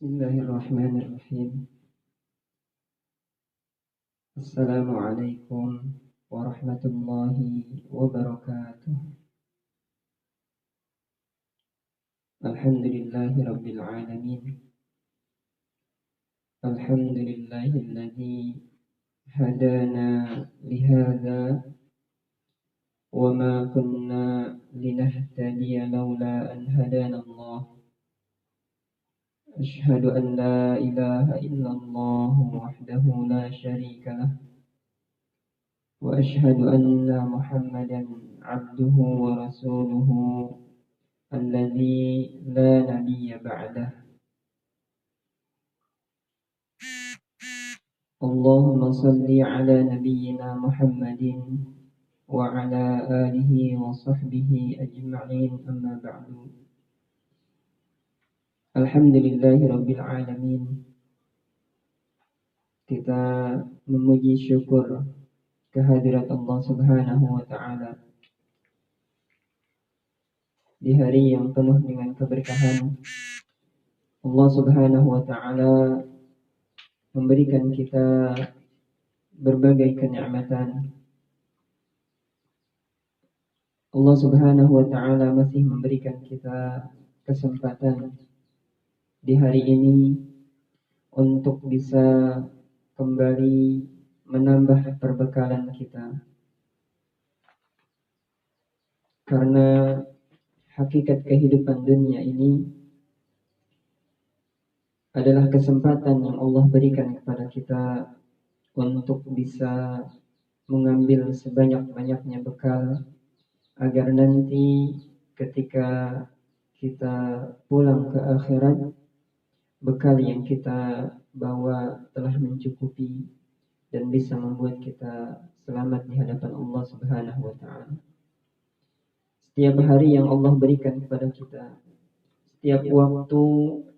Bismillahirrahmanirrahim. Assalamualaikum warahmatullahi wabarakatuh. Alhamdulillahi rabbil alamin. Alhamdulillahilladzi hadana lihadza wa ma kunna linahtadiya laula an hadana Allah. أشهد أن لا إله إلا الله وحده لا شريك له وأشهد أن محمدا عبده ورسوله الذي لا نبي بعده. اللهم صل على نبينا محمد وعلى آله وصحبه أجمعين. أما بعد. Alhamdulillahi rabbil alamin. Kita memuji syukur kehadirat Allah Subhanahu wa taala di hari yang penuh dengan keberkahan. Allah Subhanahu wa taala memberikan kita berbagai kenikmatan. Allah Subhanahu wa taala masih memberikan kita kesempatan di hari ini untuk bisa kembali menambah perbekalan kita. Karena hakikat kehidupan dunia ini adalah kesempatan yang Allah berikan kepada kita untuk bisa mengambil sebanyak-banyaknya bekal agar nanti ketika kita pulang ke akhirat, bekal yang kita bawa telah mencukupi dan bisa membuat kita selamat di hadapan Allah Subhanahu wa taala. Setiap hari yang Allah berikan kepada kita, setiap waktu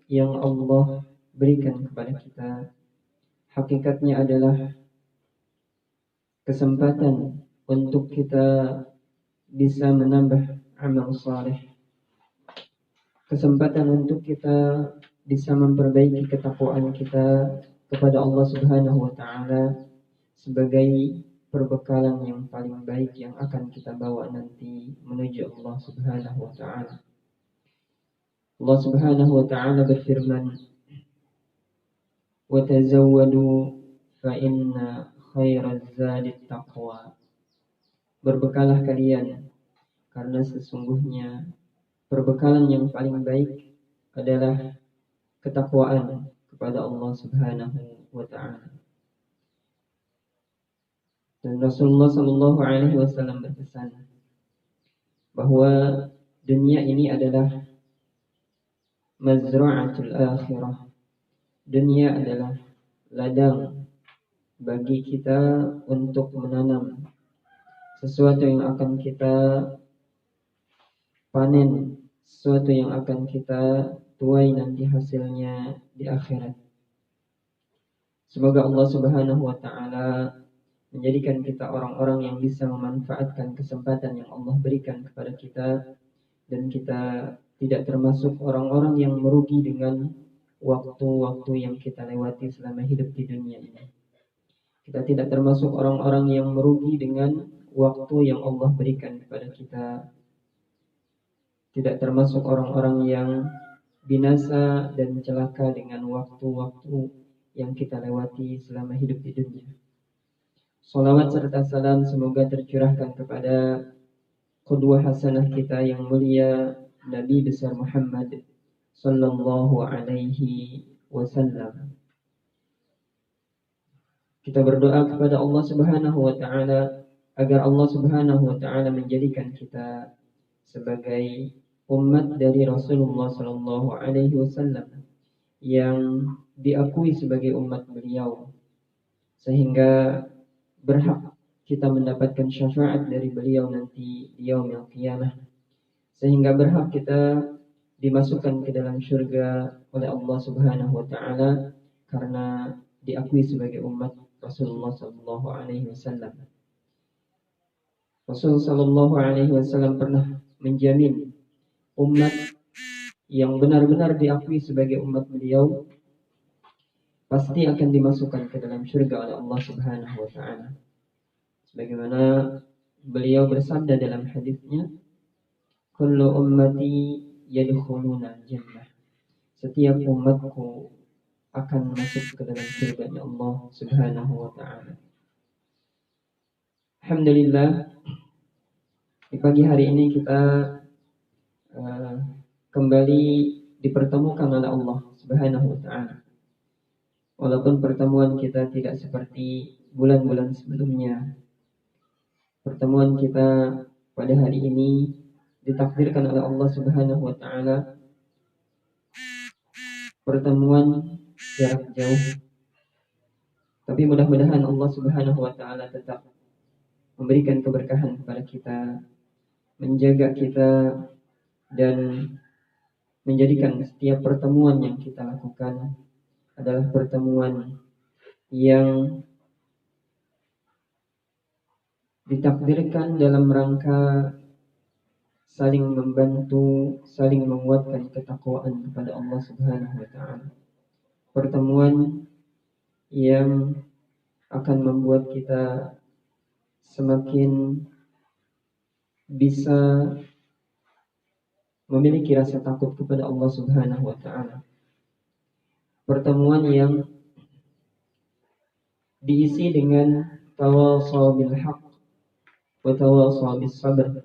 yang Allah berikan kepada kita, hakikatnya adalah kesempatan untuk kita bisa menambah amal saleh. Kesempatan untuk kita bisa memperbaiki ketakwaan kita kepada Allah Subhanahu wa taala sebagai perbekalan yang paling baik yang akan kita bawa nanti menuju Allah Subhanahu wa taala. Allah Subhanahu wa taala berfirman, "Wa tazawwadu fa inna khairaz zadi taqwa." Berbekalah kalian karena sesungguhnya perbekalan yang paling baik adalah ketakwaan kepada Allah Subhanahu wa taala. Dan Rasulullah sallallahu alaihi wasallam berpesan bahwa dunia ini adalah mazra'atul akhirah. Dunia adalah ladang bagi kita untuk menanam sesuatu yang akan kita panen, sesuatu yang akan kita tuai nanti hasilnya di akhirat. Semoga Allah Subhanahu wa taala menjadikan kita orang-orang yang bisa memanfaatkan kesempatan yang Allah berikan kepada kita, dan kita tidak termasuk orang-orang yang merugi dengan waktu-waktu yang kita lewati selama hidup di dunia ini. Kita tidak termasuk orang-orang yang merugi dengan waktu yang Allah berikan kepada kita. Tidak termasuk orang-orang yang binasa dan celaka dengan waktu-waktu yang kita lewati selama hidup di dunia. Salawat serta salam semoga tercurahkan kepada qudwah hasanah kita yang mulia, Nabi besar Muhammad sallallahu alaihi wasallam. Kita berdoa kepada Allah Subhanahu wa taala agar Allah Subhanahu wa taala menjadikan kita sebagai umat dari Rasulullah sallallahu alaihi wasallam yang diakui sebagai umat beliau, sehingga berhak kita mendapatkan syafaat dari beliau nanti di yaumil qiyamah, sehingga berhak kita dimasukkan ke dalam surga oleh Allah Subhanahu wa taala karena diakui sebagai umat Rasulullah sallallahu alaihi wasallam. Rasulullah sallallahu alaihi wasallam pernah menjamin umat yang benar-benar diakui sebagai umat beliau pasti akan dimasukkan ke dalam surga oleh Allah Subhanahu wa taala. Sebagaimana beliau bersabda dalam hadisnya, kullu ummati yadkhuluna jannah. Setiap umatku akan masuk ke dalam surga Allah Subhanahu wa taala. Alhamdulillah, di pagi hari ini kita kembali dipertemukan oleh Allah Subhanahu wa taala. Walaupun pertemuan kita tidak seperti bulan-bulan sebelumnya, pertemuan kita pada hari ini ditakdirkan oleh Allah Subhanahu wa taala pertemuan jarak jauh. Tapi mudah-mudahan Allah Subhanahu wa taala tetap memberikan keberkahan kepada kita, menjaga kita, dan menjadikan setiap pertemuan yang kita lakukan adalah pertemuan yang ditakdirkan dalam rangka saling membantu, saling menguatkan ketakwaan kepada Allah Subhanahu wa taala. Pertemuan yang akan membuat kita semakin bisa memiliki rasa takut kepada Allah Subhanahu wa taala. Pertemuan yang diisi dengan tawasaw bil haqq wa tawasaw bis sabr.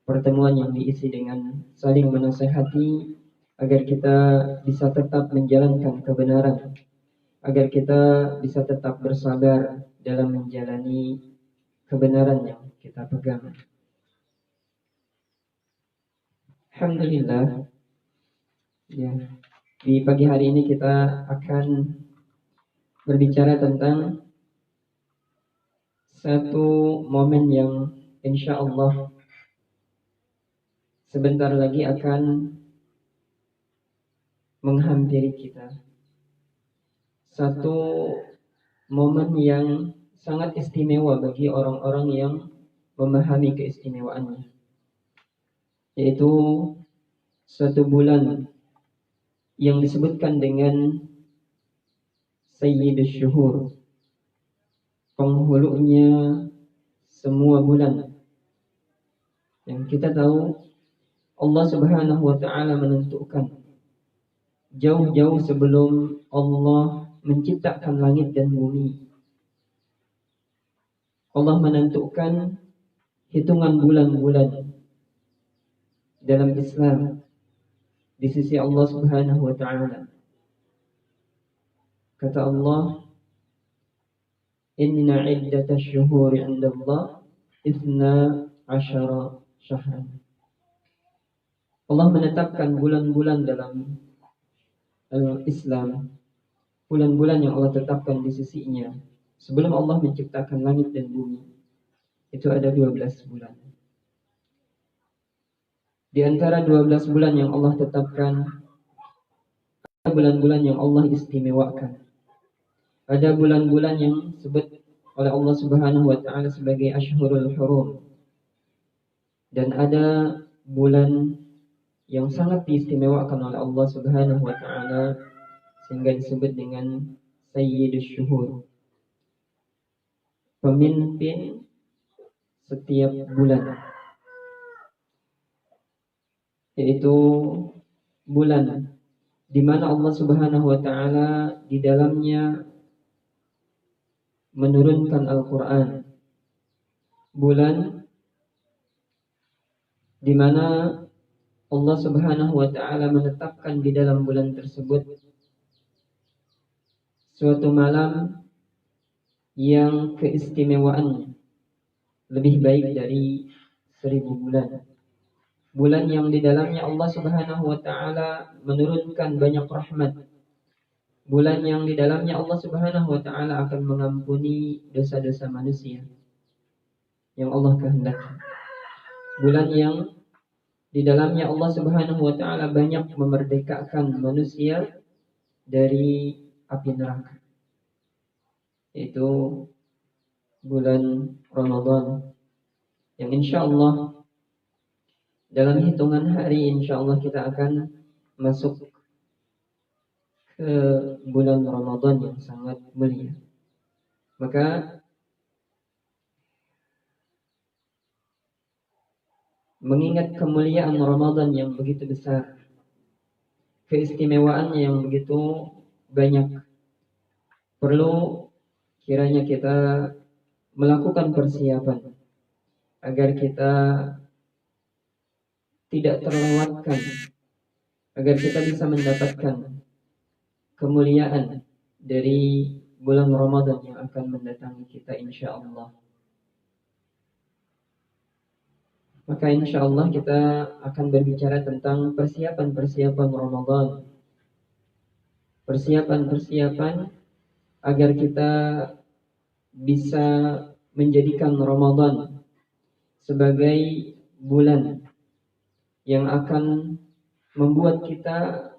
Pertemuan yang diisi dengan saling menasihati agar kita bisa tetap menjalankan kebenaran, agar kita bisa tetap bersabar dalam menjalani kebenaran yang kita pegang. Alhamdulillah, ya, di pagi hari ini kita akan berbicara tentang satu momen yang insya Allah sebentar lagi akan menghampiri kita. Satu momen yang sangat istimewa bagi orang-orang yang memahami keistimewaannya, yaitu suatu bulan yang disebutkan dengan Sayyidus Syuhur, penghulunya semua bulan. Yang kita tahu Allah Subhanahu wa taala menentukan jauh-jauh sebelum Allah menciptakan langit dan bumi. Allah menentukan hitungan bulan-bulan dalam Islam di sisi Allah Subhanahu wa taala. Kata Allah, inna iddatash syuhuri 'inda Allah 12 syahran. Allah menetapkan bulan-bulan dalam Islam, bulan-bulan yang Allah tetapkan di sisinya sebelum Allah menciptakan langit dan bumi. Itu ada 12 bulan. Di antara 12 bulan yang Allah tetapkan, ada bulan-bulan yang Allah istimewakan. Ada bulan-bulan yang disebut oleh Allah Subhanahu wa taala sebagai Ashhurul Hurum. Dan ada bulan yang sangat diistimewakan oleh Allah Subhanahu wa taala sehingga disebut dengan Sayyidus Syuhur, pemimpin setiap bulan, yaitu bulan di mana Allah Subhanahu wa taala di dalamnya menurunkan Al-Quran, bulan di mana Allah Subhanahu wa taala menetapkan di dalam bulan tersebut suatu malam yang keistimewaannya lebih baik dari 1000 bulan. Bulan yang di dalamnya Allah Subhanahu wa taala menurunkan banyak rahmat. Bulan yang di dalamnya Allah Subhanahu wa taala akan mengampuni dosa-dosa manusia yang Allah kehendaki. Bulan yang di dalamnya Allah Subhanahu wa taala banyak memerdekakan manusia dari api neraka. Itu bulan Ramadan yang insya Allah dalam hitungan hari insya Allah kita akan masuk ke bulan Ramadan yang sangat mulia. Maka mengingat kemuliaan Ramadan yang begitu besar, keistimewaannya yang begitu banyak, perlu kiranya kita melakukan persiapan agar kita tidak terlewatkan, agar kita bisa mendapatkan kemuliaan dari bulan Ramadan yang akan mendatangi kita insya Allah. Maka insya Allah kita akan berbicara tentang persiapan-persiapan Ramadan. Persiapan-persiapan agar kita bisa menjadikan Ramadan sebagai bulan yang akan membuat kita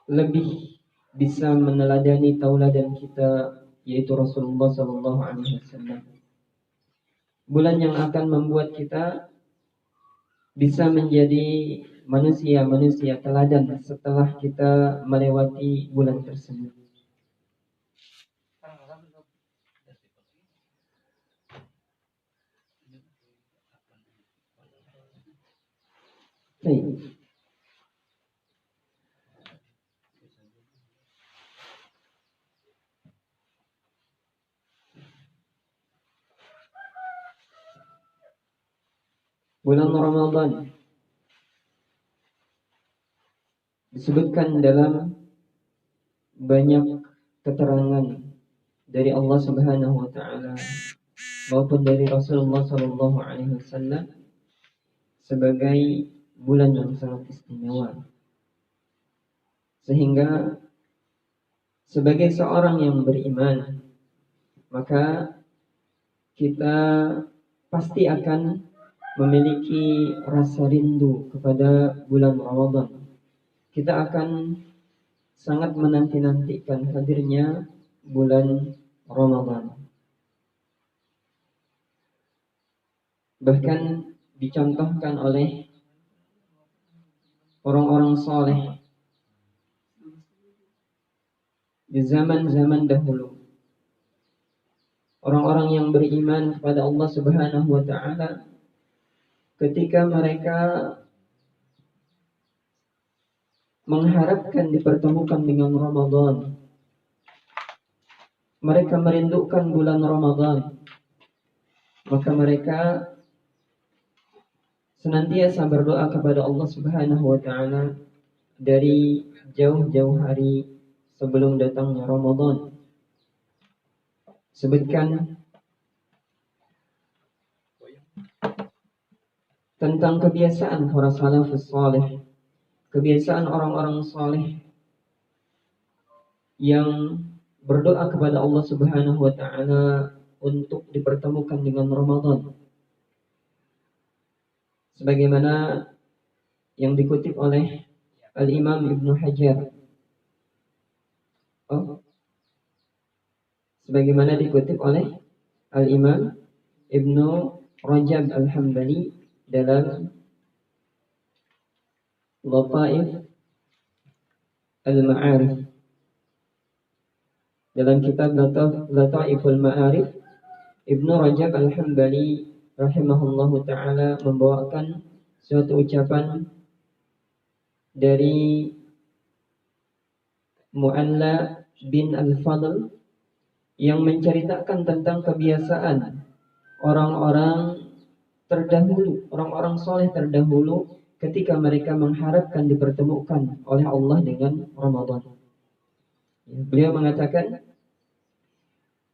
lebih bisa meneladani tauladan kita, yaitu Rasulullah SAW. Bulan yang akan membuat kita bisa menjadi manusia-manusia teladan setelah kita melewati bulan tersebut. Baik. Bulan Ramadan disebutkan dalam banyak keterangan dari Allah Subhanahu wa taala maupun dari Rasulullah sallallahu alaihi wasallam sebagai bulan yang sangat istimewa. Sehingga sebagai seorang yang beriman, maka kita pasti akan memiliki rasa rindu kepada bulan Ramadan. Kita akan sangat menanti-nantikan hadirnya bulan Ramadan. Bahkan dicontohkan oleh orang-orang soleh di zaman-zaman dahulu. Orang-orang yang beriman kepada Allah Subhanahu wa taala, ketika mereka mengharapkan dipertemukan dengan Ramadan, mereka merindukan bulan Ramadan, maka mereka senantiasa berdoa kepada Allah Subhanahu wa taala dari jauh-jauh hari sebelum datangnya Ramadan. Sebutkan tentang kebiasaan para salafus saleh, kebiasaan orang-orang saleh yang berdoa kepada Allah Subhanahu wa taala untuk dipertemukan dengan Ramadan. Sebagaimana yang dikutip oleh Al-Imam Ibnu Hajar. Sebagaimana dikutip oleh Al-Imam Ibnu Rajab Al-Hambali dalam Lataif Al-Ma'arif. Dalam kitab Lataiful Ma'arif, Ibnu Rajab Al-Hambali rahimahullahu ta'ala membawakan suatu ucapan dari Mu'alla bin Al-Fadl yang menceritakan tentang kebiasaan orang-orang terdahulu, orang-orang soleh terdahulu ketika mereka mengharapkan dipertemukan oleh Allah dengan Ramadan. Beliau mengatakan,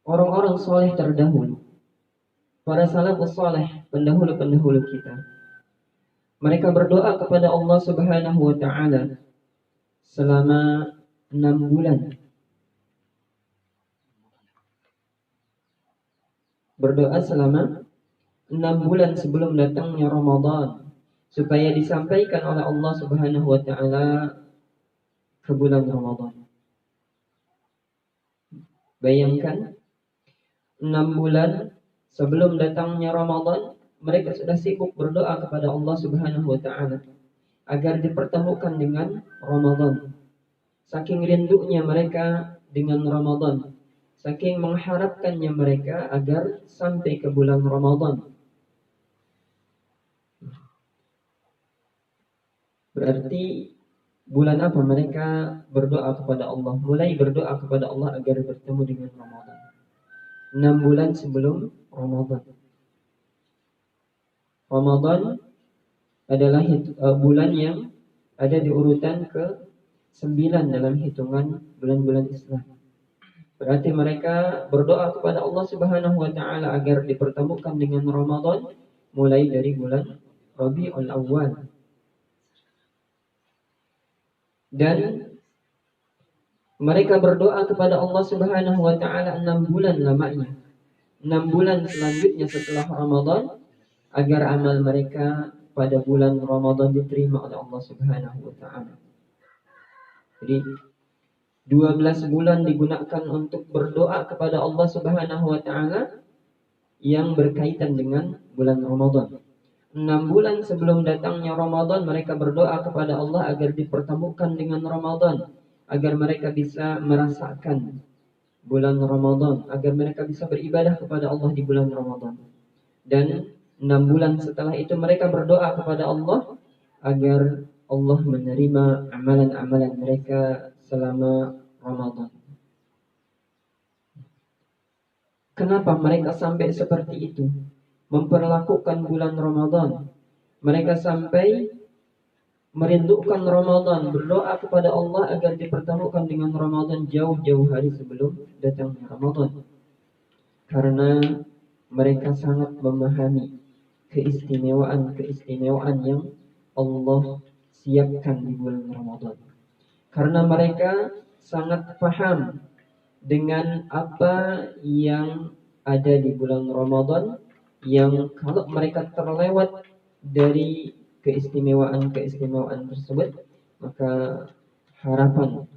orang-orang soleh terdahulu, para salafus soleh, pendahulu-pendahulu kita, mereka berdoa kepada Allah Subhanahu wa taala selama 6 bulan. Berdoa selama 6 bulan sebelum datangnya Ramadan, supaya disampaikan oleh Allah Subhanahu wa taala ke bulan Ramadan. Bayangkan 6 bulan sebelum datangnya Ramadan, mereka sudah sibuk berdoa kepada Allah Subhanahu wa taala. agar dipertemukan dengan Ramadan. Saking rindunya mereka dengan Ramadan, saking mengharapkannya mereka agar sampai ke bulan Ramadan. Berarti bulan apa mereka berdoa kepada Allah? Mulai berdoa kepada Allah agar bertemu dengan Ramadan. 6 bulan sebelum Ramadan. Ramadan adalah bulan yang ada di urutan ke-9 dalam hitungan bulan-bulan Islam. Berarti mereka berdoa kepada Allah Subhanahu wa taala agar dipertemukan dengan Ramadan mulai dari bulan Rabiul Awal. Dan mereka berdoa kepada Allah Subhanahu wa taala 6 bulan lamanya. 6 bulan selanjutnya setelah Ramadan agar amal mereka pada bulan Ramadan diterima oleh Allah Subhanahu wa taala. Jadi 12 bulan digunakan untuk berdoa kepada Allah Subhanahu wa taala yang berkaitan dengan bulan Ramadan. 6 bulan sebelum datangnya Ramadan mereka berdoa kepada Allah agar dipertemukan dengan Ramadan, agar mereka bisa merasakan bulan Ramadan, agar mereka bisa beribadah kepada Allah di bulan Ramadan. Dan 6 bulan setelah itu mereka berdoa kepada Allah agar Allah menerima amalan-amalan mereka selama Ramadan. Kenapa mereka sampai seperti itu? Memperlakukan bulan Ramadan. Mereka sampai merindukan Ramadan, berdoa kepada Allah agar dipertemukan dengan Ramadan jauh-jauh hari sebelum datangnya Ramadan. Karena mereka sangat memahami keistimewaan yang Allah siapkan di bulan Ramadan. Karena mereka sangat paham dengan apa yang ada di bulan Ramadan, yang kalau mereka terlewat dari keistimewaan tersebut, maka harapan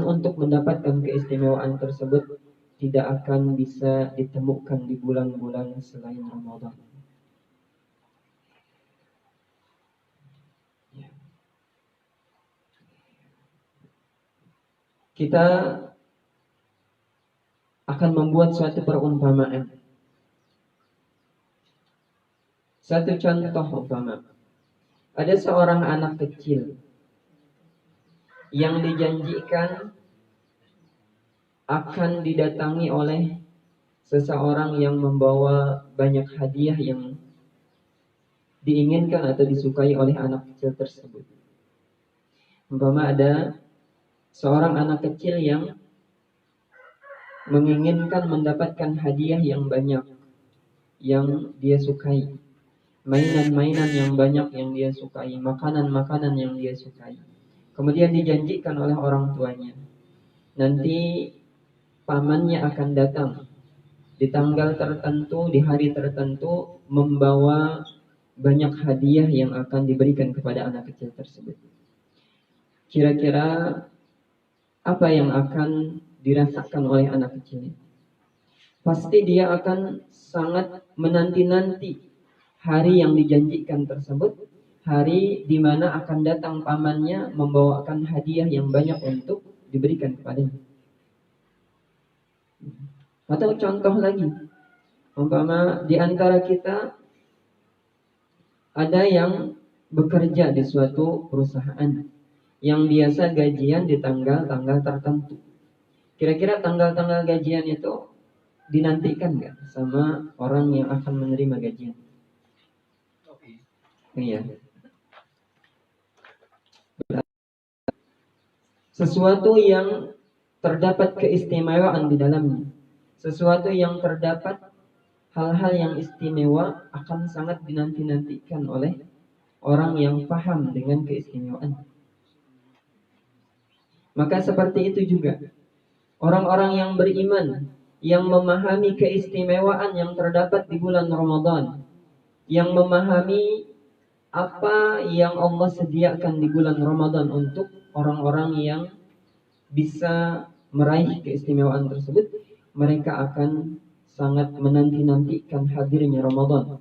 untuk mendapatkan keistimewaan tersebut tidak akan bisa ditemukan di bulan-bulan selain Ramadan. Kita akan membuat suatu perumpamaan. Satu contoh umpama, ada seorang anak kecil yang dijanjikan akan didatangi oleh seseorang yang membawa banyak hadiah yang diinginkan atau disukai oleh anak kecil tersebut. Umpama ada seorang anak kecil yang menginginkan mendapatkan hadiah yang banyak yang dia sukai, mainan-mainan yang banyak yang dia sukai, makanan-makanan yang dia sukai. Kemudian dijanjikan oleh orang tuanya, nanti pamannya akan datang di tanggal tertentu, di hari tertentu, membawa banyak hadiah yang akan diberikan kepada anak kecil tersebut. Kira-kira apa yang akan dirasakan oleh anak kecil? Pasti dia akan sangat menanti-nanti hari yang dijanjikan tersebut, hari di mana akan datang pamannya membawakan hadiah yang banyak untuk diberikan kepadanya. Atau contoh lagi, umpama di antara kita ada yang bekerja di suatu perusahaan yang biasa gajian di tanggal-tanggal tertentu. Kira-kira tanggal-tanggal gajian itu dinantikan nggak sama orang yang akan menerima gajian? Iya. Sesuatu yang terdapat keistimewaan di dalamnya, sesuatu yang terdapat hal-hal yang istimewa akan sangat dinanti-nantikan oleh orang yang paham dengan keistimewaan. Maka seperti itu juga orang-orang yang beriman, yang memahami keistimewaan yang terdapat di bulan Ramadan, yang memahami apa yang Allah sediakan di bulan Ramadan untuk orang-orang yang bisa meraih keistimewaan tersebut, mereka akan sangat menanti-nantikan hadirnya Ramadan.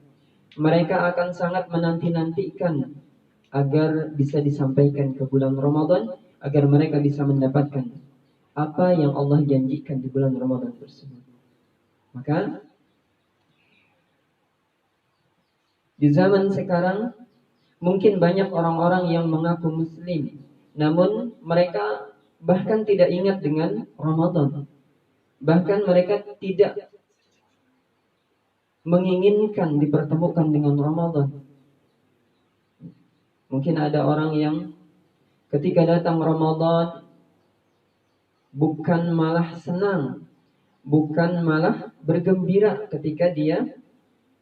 Mereka akan sangat menanti-nantikan agar bisa disampaikan ke bulan Ramadan, agar mereka bisa mendapatkan apa yang Allah janjikan di bulan Ramadan tersebut. Maka di zaman sekarang mungkin banyak orang-orang yang mengaku muslim, namun mereka bahkan tidak ingat dengan Ramadan. Bahkan mereka tidak menginginkan dipertemukan dengan Ramadan. Mungkin ada orang yang ketika datang Ramadan bukan malah senang, bukan malah bergembira ketika dia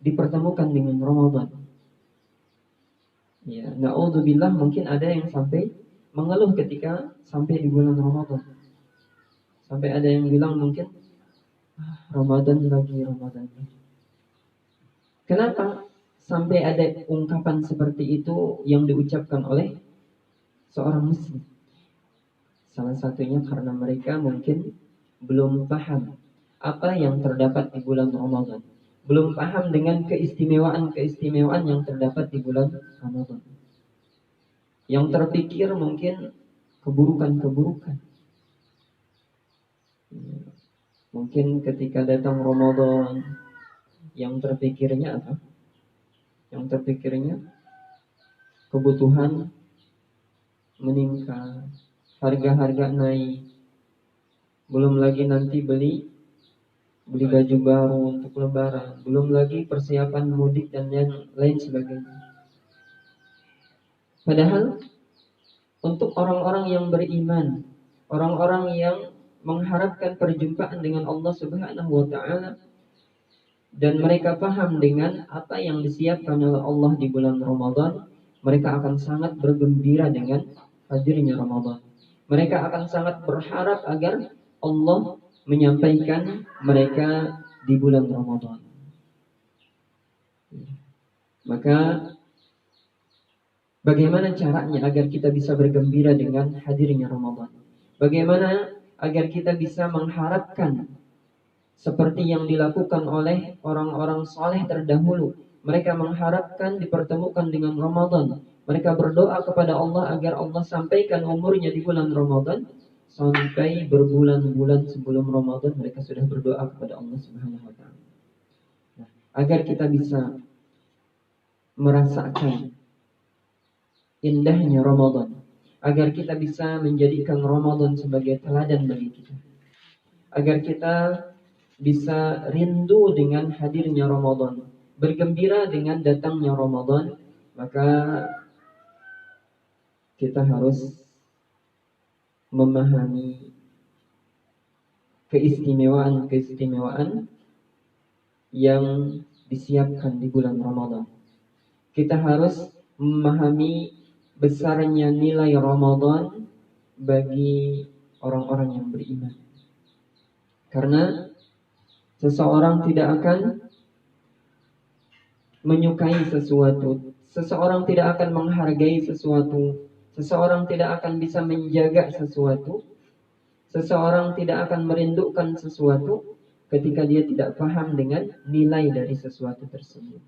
dipertemukan dengan Ramadan. Ya, na'udzubillah, mungkin ada yang sampai mengeluh ketika sampai di bulan Ramadan. Sampai ada yang bilang mungkin Ramadan lagi. Kenapa sampai ada ungkapan seperti itu yang diucapkan oleh seorang muslim? Salah satunya karena mereka mungkin belum paham apa yang terdapat di bulan Ramadan. Belum paham dengan keistimewaan yang terdapat di bulan Ramadan. Yang terpikir mungkin keburukan-keburukan. Mungkin ketika datang Ramadan, yang terpikirnya apa? Yang terpikirnya kebutuhan meningkat, harga-harga naik, belum lagi nanti beli baju baru untuk lebaran, belum lagi persiapan mudik dan yang lain sebagainya. Padahal untuk orang-orang yang beriman, orang-orang yang mengharapkan perjumpaan dengan Allah Subhanahu wa taala dan mereka paham dengan apa yang disiapkan oleh Allah di bulan Ramadan, mereka akan sangat bergembira dengan hadirnya Ramadan. Mereka akan sangat berharap agar Allah menyampaikan mereka di bulan Ramadan. Maka bagaimana caranya agar kita bisa bergembira dengan hadirnya Ramadan? Bagaimana agar kita bisa mengharapkan seperti yang dilakukan oleh orang-orang saleh terdahulu? Mereka mengharapkan dipertemukan dengan Ramadan. Mereka berdoa kepada Allah agar Allah sampaikan umurnya di bulan Ramadan. Sampai berbulan-bulan sebelum Ramadan mereka sudah berdoa kepada Allah Subhanahu wa taala. Nah, agar kita bisa merasakan indahnya Ramadan, agar kita bisa menjadikan Ramadan sebagai teladan bagi kita, agar kita bisa rindu dengan hadirnya Ramadan, bergembira dengan datangnya Ramadan, maka kita harus memahami keistimewaan yang disiapkan di bulan Ramadan. Kita harus memahami besarnya nilai Ramadan bagi orang-orang yang beriman. Karena seseorang tidak akan menyukai sesuatu, seseorang tidak akan menghargai sesuatu, seseorang tidak akan bisa menjaga sesuatu, seseorang tidak akan merindukan sesuatu ketika dia tidak paham dengan nilai dari sesuatu tersebut.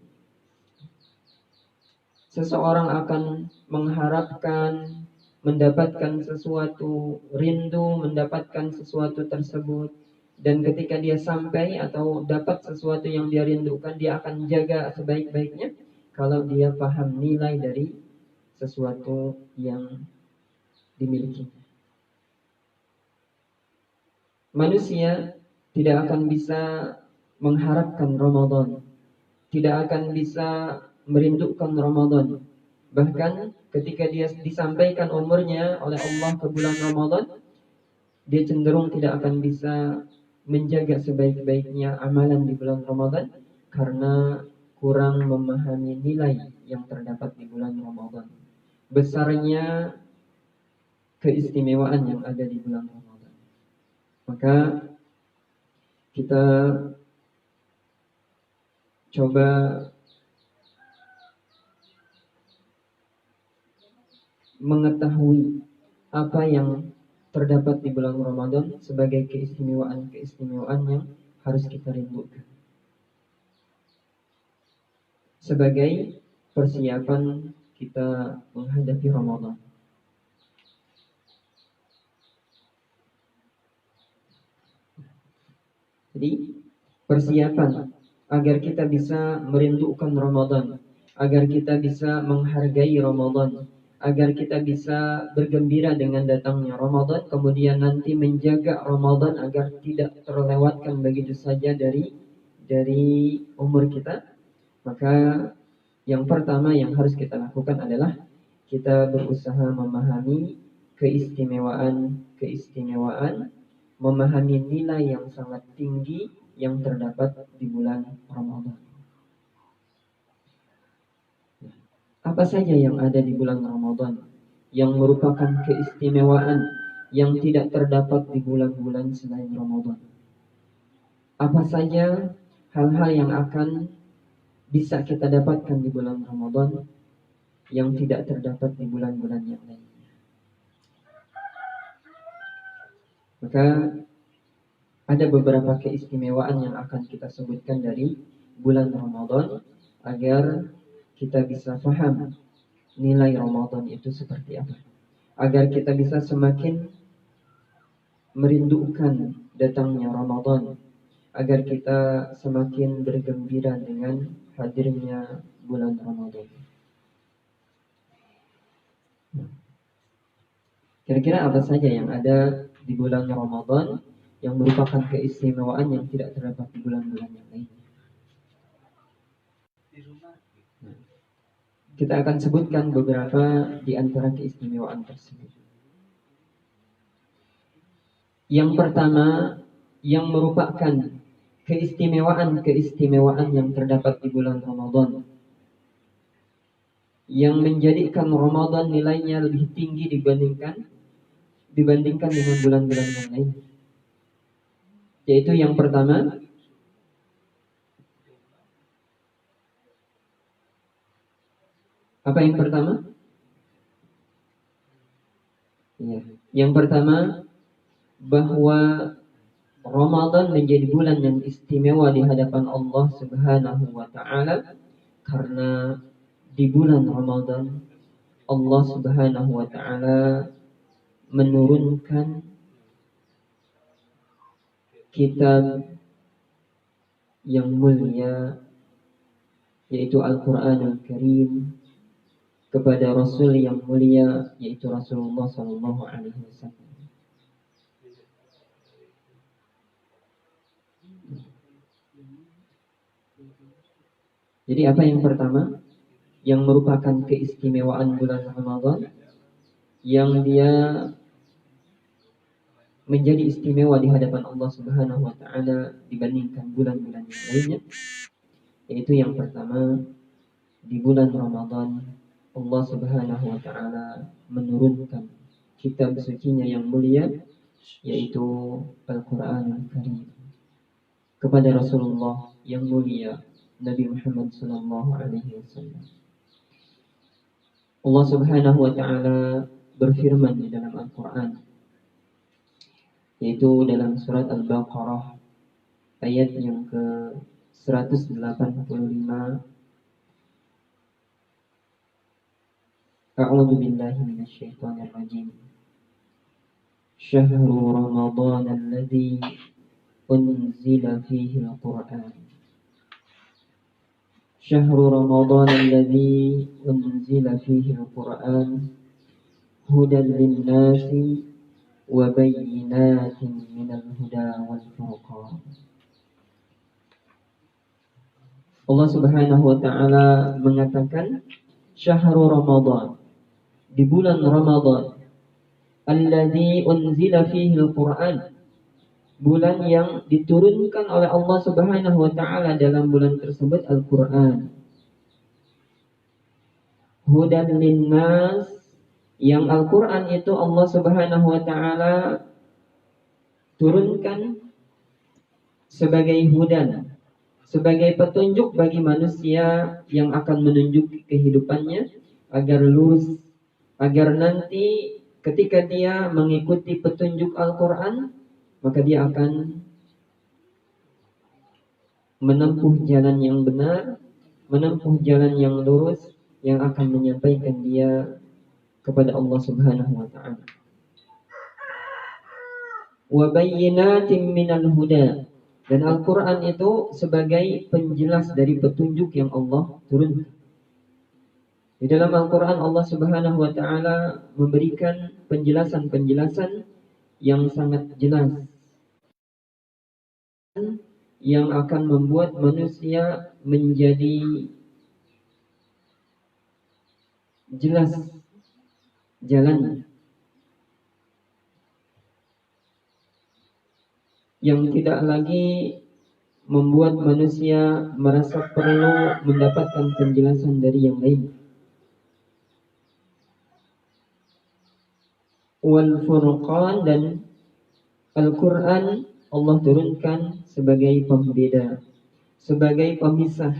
Seseorang akan mengharapkan mendapatkan sesuatu, rindu mendapatkan sesuatu tersebut, dan ketika dia sampai atau dapat sesuatu yang dia rindukan, dia akan jaga sebaik-baiknya kalau dia paham nilai dari sesuatu yang dimiliki. Manusia tidak akan bisa mengharapkan Ramadan, tidak akan bisa merindukan Ramadan. Bahkan ketika dia disampaikan umurnya oleh Allah ke bulan Ramadan, dia cenderung tidak akan bisa menjaga sebaik-baiknya amalan di bulan Ramadan karena kurang memahami nilai yang terdapat di bulan Ramadan. Besarnya keistimewaan yang ada di bulan Ramadan. Maka kita coba mengetahui apa yang terdapat di bulan Ramadan sebagai keistimewaan yang harus kita rindukan. Sebagai persiapan kita menghadapi Ramadan. Jadi persiapan agar kita bisa merindukan Ramadan, agar kita bisa menghargai Ramadan, agar kita bisa bergembira dengan datangnya Ramadan, kemudian nanti menjaga Ramadan agar tidak terlewatkan begitu saja dari umur kita. Maka yang pertama yang harus kita lakukan adalah kita berusaha memahami keistimewaan, memahami nilai yang sangat tinggi yang terdapat di bulan Ramadan. Apa saja yang ada di bulan Ramadan yang merupakan keistimewaan yang tidak terdapat di bulan-bulan selain Ramadan? Apa saja hal-hal yang akan bisa kita dapatkan di bulan Ramadan yang tidak terdapat di bulan-bulan yang lainnya? Maka ada beberapa keistimewaan yang akan kita sebutkan dari bulan Ramadan agar kita bisa paham nilai Ramadan itu seperti apa. Agar kita bisa semakin merindukan datangnya Ramadan. Agar kita semakin bergembira dengan hadirnya bulan Ramadan. Kira-kira apa saja yang ada di bulan Ramadan yang merupakan keistimewaan yang tidak terdapat di bulan-bulan yang lainnya? Kita akan sebutkan beberapa di antara keistimewaan tersebut. Yang pertama, yang merupakan keistimewaan yang terdapat di bulan Ramadan, yang menjadikan Ramadan nilainya lebih tinggi dibandingkan dengan bulan-bulan yang lain. Yaitu yang pertama, apa yang pertama? Ya, yang pertama bahwa Ramadan menjadi bulan yang istimewa di hadapan Allah Subhanahu wa taala karena di bulan Ramadan Allah Subhanahu wa taala menurunkan kitab yang mulia yaitu Al-Qur'anul Karim kepada Rasul yang mulia yaitu Rasulullah sallallahu alaihi wasallam. Jadi apa yang pertama yang merupakan keistimewaan bulan Ramadan yang dia menjadi istimewa di hadapan Allah Subhanahu wa taala dibandingkan bulan-bulan yang lainnya, yaitu yang pertama di bulan Ramadan Allah Subhanahu wa taala menurunkan kitab sucinya yang mulia yaitu Al-Qur'anul Karim kepada Rasulullah yang mulia Nabi Muhammad sallallahu alaihi wasallam. Allah Subhanahu wa taala berfirman di dalam Al-Qur'an yaitu dalam surat Al-Baqarah ayat yang ke-185. A'udzu billahi minasyaitonir rajim. Syahrul Ramadan alladzi unzila fihi al-Qur'an. Syahrul Ramadan alladzi unzila fihi al-Qur'an hudan lin-nasi wa bayyinatin minal huda wal furqan. Allah Subhanahu wa taala mengatakan syahrul Ramadan, di bulan Ramadan, alladzi unzila fihi al-Qur'an, bulan yang diturunkan oleh Allah Subhanahu wa taala dalam bulan tersebut Al-Qur'an. Hudan linnas, yang Al-Quran itu Allah Subhanahu wa taala turunkan sebagai hudan, sebagai petunjuk bagi manusia yang akan menunjuk kehidupannya agar lurus, agar nanti ketika dia mengikuti petunjuk Al-Quran maka dia akan menempuh jalan yang benar, menempuh jalan yang lurus, yang akan menyampaikan dia kepada Allah Subhanahu wa taala. Wa bayyinatin minal huda, dan Al-Qur'an itu sebagai penjelas dari petunjuk yang Allah turunkan. Di dalam Al-Quran Allah Subhanahu wa Ta'ala memberikan penjelasan-penjelasan yang sangat jelas, yang akan membuat manusia menjadi jelas jalan, yang tidak lagi membuat manusia merasa perlu mendapatkan penjelasan dari yang lain. Wal Furqan, dan Al-Quran Allah turunkan sebagai pembeda, sebagai pemisah,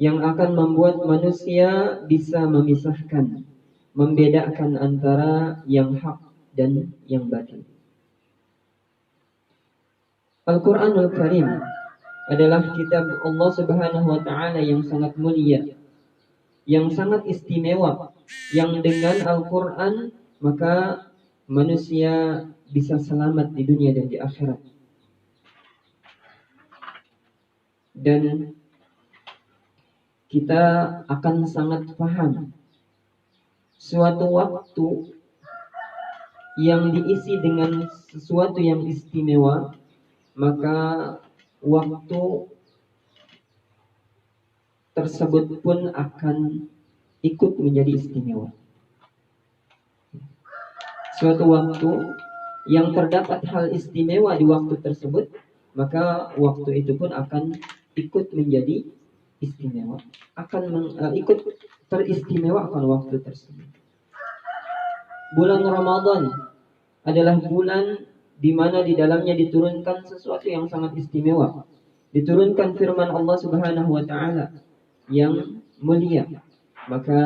yang akan membuat manusia bisa memisahkan, membedakan antara yang hak dan yang batil. Al-Quranul Karim adalah kitab Allah Subhanahu wa Ta'ala yang sangat mulia, yang sangat istimewa, yang dengan Al-Quran maka manusia bisa selamat di dunia dan di akhirat. Dan kita akan sangat paham suatu waktu yang diisi dengan sesuatu yang istimewa, maka waktu tersebut pun akan ikut menjadi istimewa. Suatu waktu yang terdapat hal istimewa di waktu tersebut, maka waktu itu pun akan ikut menjadi istimewa, akan ikut teristimewakan waktu tersebut. Bulan Ramadan adalah bulan di mana di dalamnya diturunkan sesuatu yang sangat istimewa. Diturunkan firman Allah Subhanahu wa Ta'ala yang mulia. Maka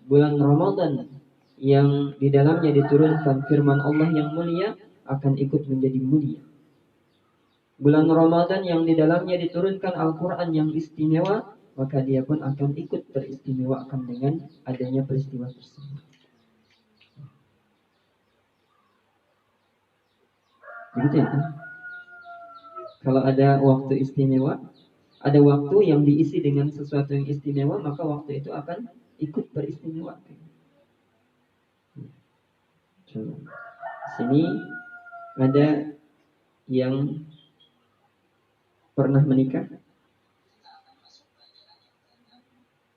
bulan Ramadan yang di dalamnya diturunkan firman Allah yang mulia akan ikut menjadi mulia. Bulan Ramadan yang di dalamnya diturunkan Al-Quran yang istimewa, maka dia pun akan ikut teristimewakan dengan adanya peristiwa tersebut. Begitu ya? Kalau ada waktu istimewa, ada waktu yang diisi dengan sesuatu yang istimewa, maka waktu itu akan ikut beristimewakan. Coba. Sini ada yang pernah menikah?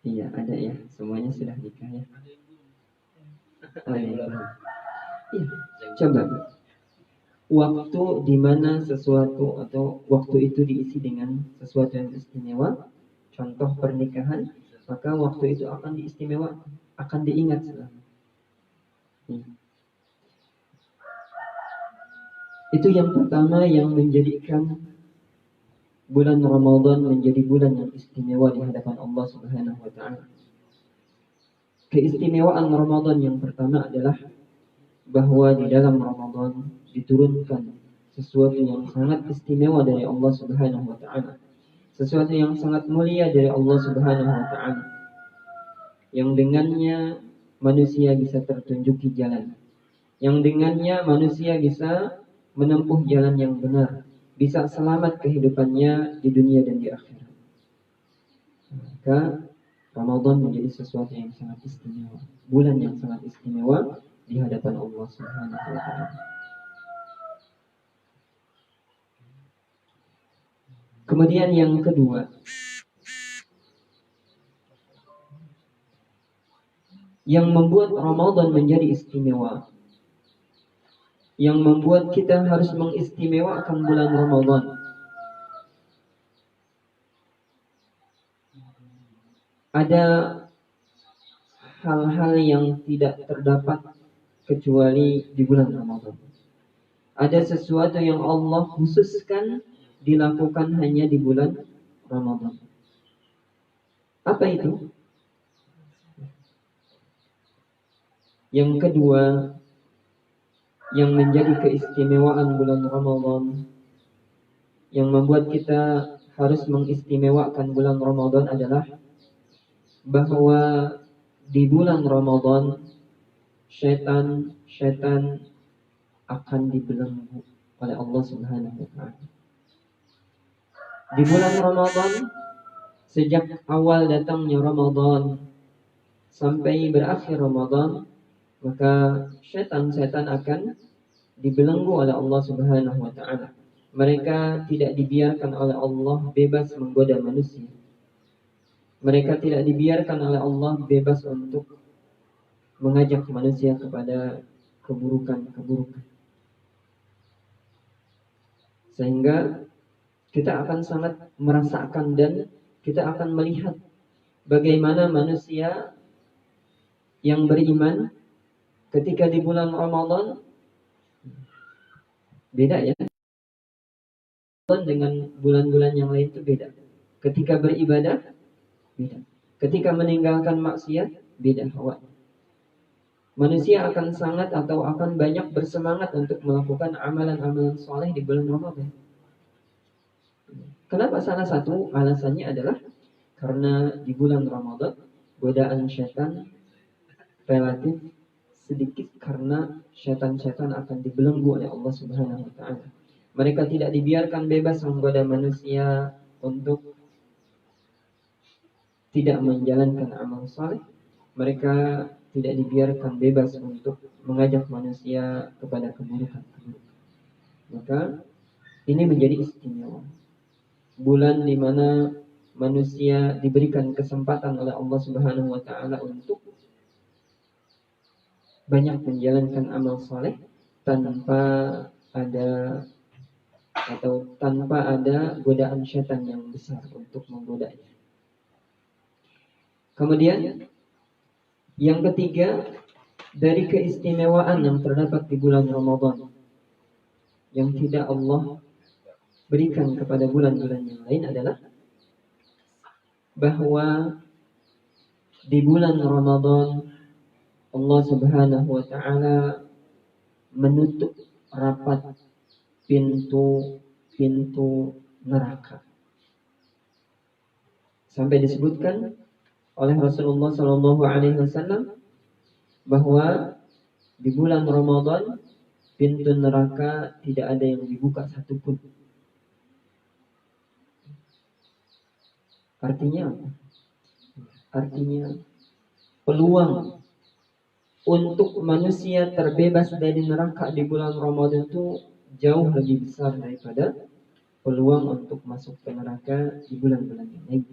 Iya, ada ya. Semuanya sudah nikah ya. Oh, iya. Coba. Waktu di mana sesuatu atau waktu itu diisi dengan sesuatu yang istimewa, contoh pernikahan, maka waktu itu akan diistimewa, akan diingat selama. Itu yang pertama yang menjadikan bulan Ramadan menjadi bulan yang istimewa di hadapan Allah Subhanahu wa Ta'ala. Keistimewaan Ramadan yang pertama adalah bahwa di dalam Ramadan diturunkan sesuatu yang sangat istimewa dari Allah Subhanahu wa Ta'ala. Sesuatu yang sangat mulia dari Allah Subhanahu wa Ta'ala, yang dengannya manusia bisa tertunjuki jalan, yang dengannya manusia bisa menempuh jalan yang benar, bisa selamat kehidupannya di dunia dan di akhirat. Maka Ramadan menjadi sesuatu yang sangat istimewa, bulan yang sangat istimewa di hadapan Allah Subhanahu wa Ta'ala. Kemudian yang kedua, yang membuat Ramadan menjadi istimewa, yang membuat kita harus mengistimewakan bulan Ramadan, ada hal-hal yang tidak terdapat kecuali di bulan Ramadan. Ada sesuatu yang Allah khususkan dilakukan hanya di bulan Ramadan. Apa itu? Yang kedua, yang menjadi keistimewaan bulan Ramadan, yang membuat kita harus mengistimewakan bulan Ramadan adalah bahwa di bulan Ramadan syaitan akan dibelenggu oleh Allah Subhanahu wa taala. Di bulan Ramadan, sejak awal datangnya Ramadan sampai berakhir Ramadan, maka syaitan akan dibelenggu oleh Allah Subhanahu wa taala. Mereka tidak dibiarkan oleh Allah bebas menggoda manusia. Mereka tidak dibiarkan oleh Allah bebas untuk mengajak manusia kepada keburukan-keburukan. Sehingga kita akan sangat merasakan dan kita akan melihat bagaimana manusia yang beriman ketika di bulan Ramadan beda ya. Dengan bulan-bulan yang lain itu beda. Ketika beribadah beda. Ketika meninggalkan maksiat beda hawa. Manusia akan sangat atau akan banyak bersemangat untuk melakukan amalan-amalan soleh di bulan Ramadan. Kenapa? Salah satu alasannya adalah karena di bulan Ramadan godaan syaitan relatif sedikit karena syaitan akan dibelenggu oleh Allah Subhanahu wa taala. Mereka tidak dibiarkan bebas menggoda manusia untuk tidak menjalankan amal saleh. Mereka tidak dibiarkan bebas untuk mengajak manusia kepada keburukan. Maka ini menjadi istimewa. Bulan di mana manusia diberikan kesempatan oleh Allah Subhanahu wa taala untuk banyak menjalankan amal saleh tanpa ada godaan syaitan yang besar untuk menggodanya. Kemudian yang ketiga, dari keistimewaan yang terdapat di bulan Ramadan yang tidak Allah berikan kepada bulan-bulan yang lain adalah bahwa di bulan Ramadan Allah Subhanahu wa taala menutup rapat pintu neraka. Sampai disebutkan oleh Rasulullah Shallallahu Alaihi Wasallam bahwa di bulan Ramadan pintu neraka tidak ada yang dibuka satupun. Artinya apa? Artinya peluang untuk manusia terbebas dari neraka di bulan Ramadan itu jauh lebih besar daripada peluang untuk masuk ke neraka di bulan-bulan yang lain.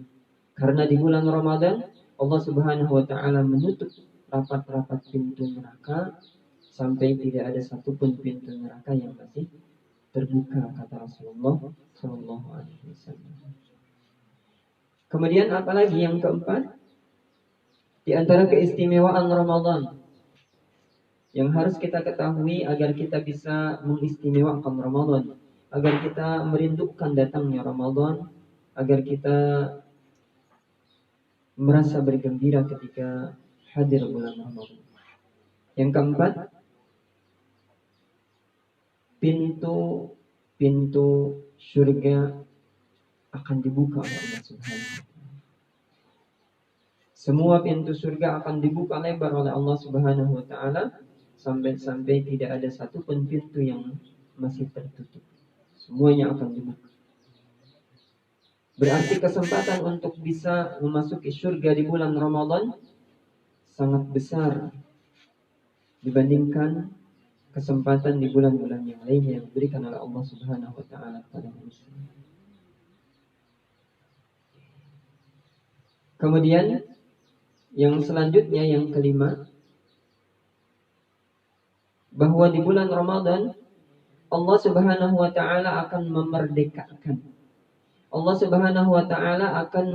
Karena di bulan Ramadan Allah Subhanahu wa taala menutup rapat-rapat pintu neraka sampai tidak ada satupun pintu neraka yang masih terbuka, kata Rasulullah Shallallahu Alaihi Wasallam. Kemudian apalagi yang keempat, di antara keistimewaan Ramadan yang harus kita ketahui agar kita bisa mengistimewakan Ramadan, agar kita merindukan datangnya Ramadan, agar kita merasa bergembira ketika hadir bulan Ramadan. Yang keempat, pintu surga akan dibuka oleh Allah Subhanahu wa taala. Semua pintu surga akan dibuka lebar oleh Allah Subhanahu wa taala sampai tidak ada satupun pintu yang masih tertutup. Semuanya akan dibuka. Berarti kesempatan untuk bisa memasuki surga di bulan Ramadan sangat besar dibandingkan kesempatan di bulan-bulan yang lainnya yang diberikan oleh Allah Subhanahu wa taala kepada manusia. Kemudian yang selanjutnya, yang kelima, bahwa di bulan Ramadan Allah Subhanahu wa taala akan memerdekakan. Allah Subhanahu wa taala akan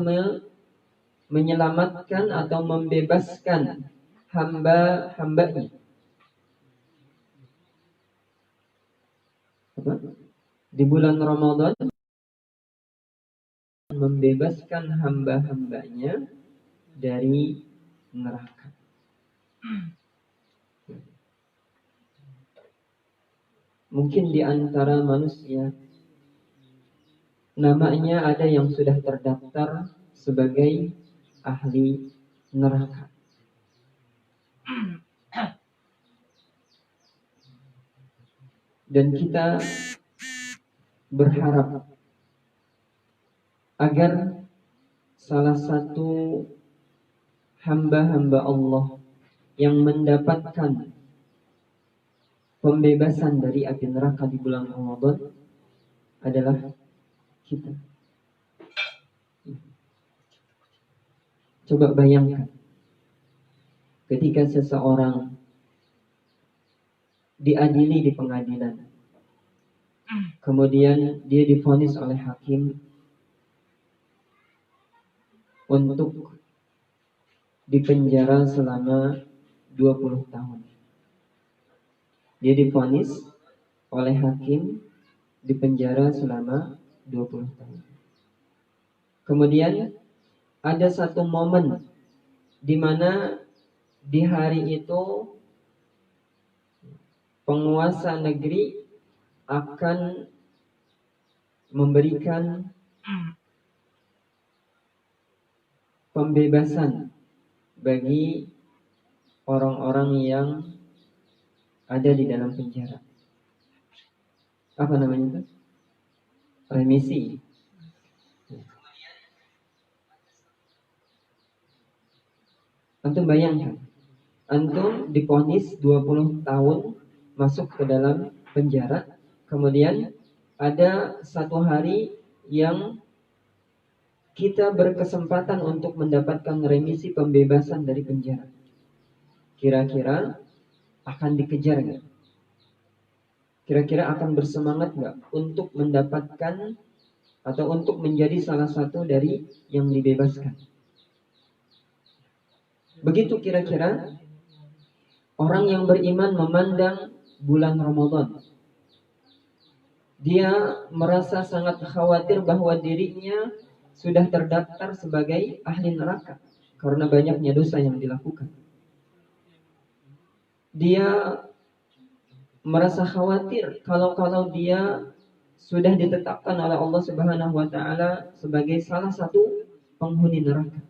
menyelamatkan atau membebaskan hamba-hambanya. Di bulan Ramadan membebaskan hamba-hambanya dari neraka. Mungkin di antara manusia namanya ada yang sudah terdaftar sebagai ahli neraka. Dan kita berharap agar salah satu hamba-hamba Allah yang mendapatkan pembebasan dari api neraka di bulan Ramadan adalah kita. Coba bayangkan, ketika seseorang diadili di pengadilan, kemudian dia divonis oleh hakim untuk dipenjara selama 20 tahun. Dia divonis oleh hakim dipenjara selama 20 tahun. Kemudian ada satu momen di mana di hari itu penguasa negeri akan memberikan pembebasan bagi orang-orang yang ada di dalam penjara. Apa namanya itu? Remisi. Antum bayangkan, antum divonis 20 tahun masuk ke dalam penjara, kemudian ada satu hari yang kita berkesempatan untuk mendapatkan remisi pembebasan dari penjara. Kira-kira akan dikejar nggak? Kira-kira akan bersemangat nggak untuk mendapatkan atau untuk menjadi salah satu dari yang dibebaskan? Begitu kira-kira orang yang beriman memandang bulan Ramadan. Dia merasa sangat khawatir bahwa dirinya sudah terdaftar sebagai ahli neraka karena banyaknya dosa yang dilakukan. Dia merasa khawatir kalau dia sudah ditetapkan oleh Allah Subhanahu wa taala sebagai salah satu penghuni neraka.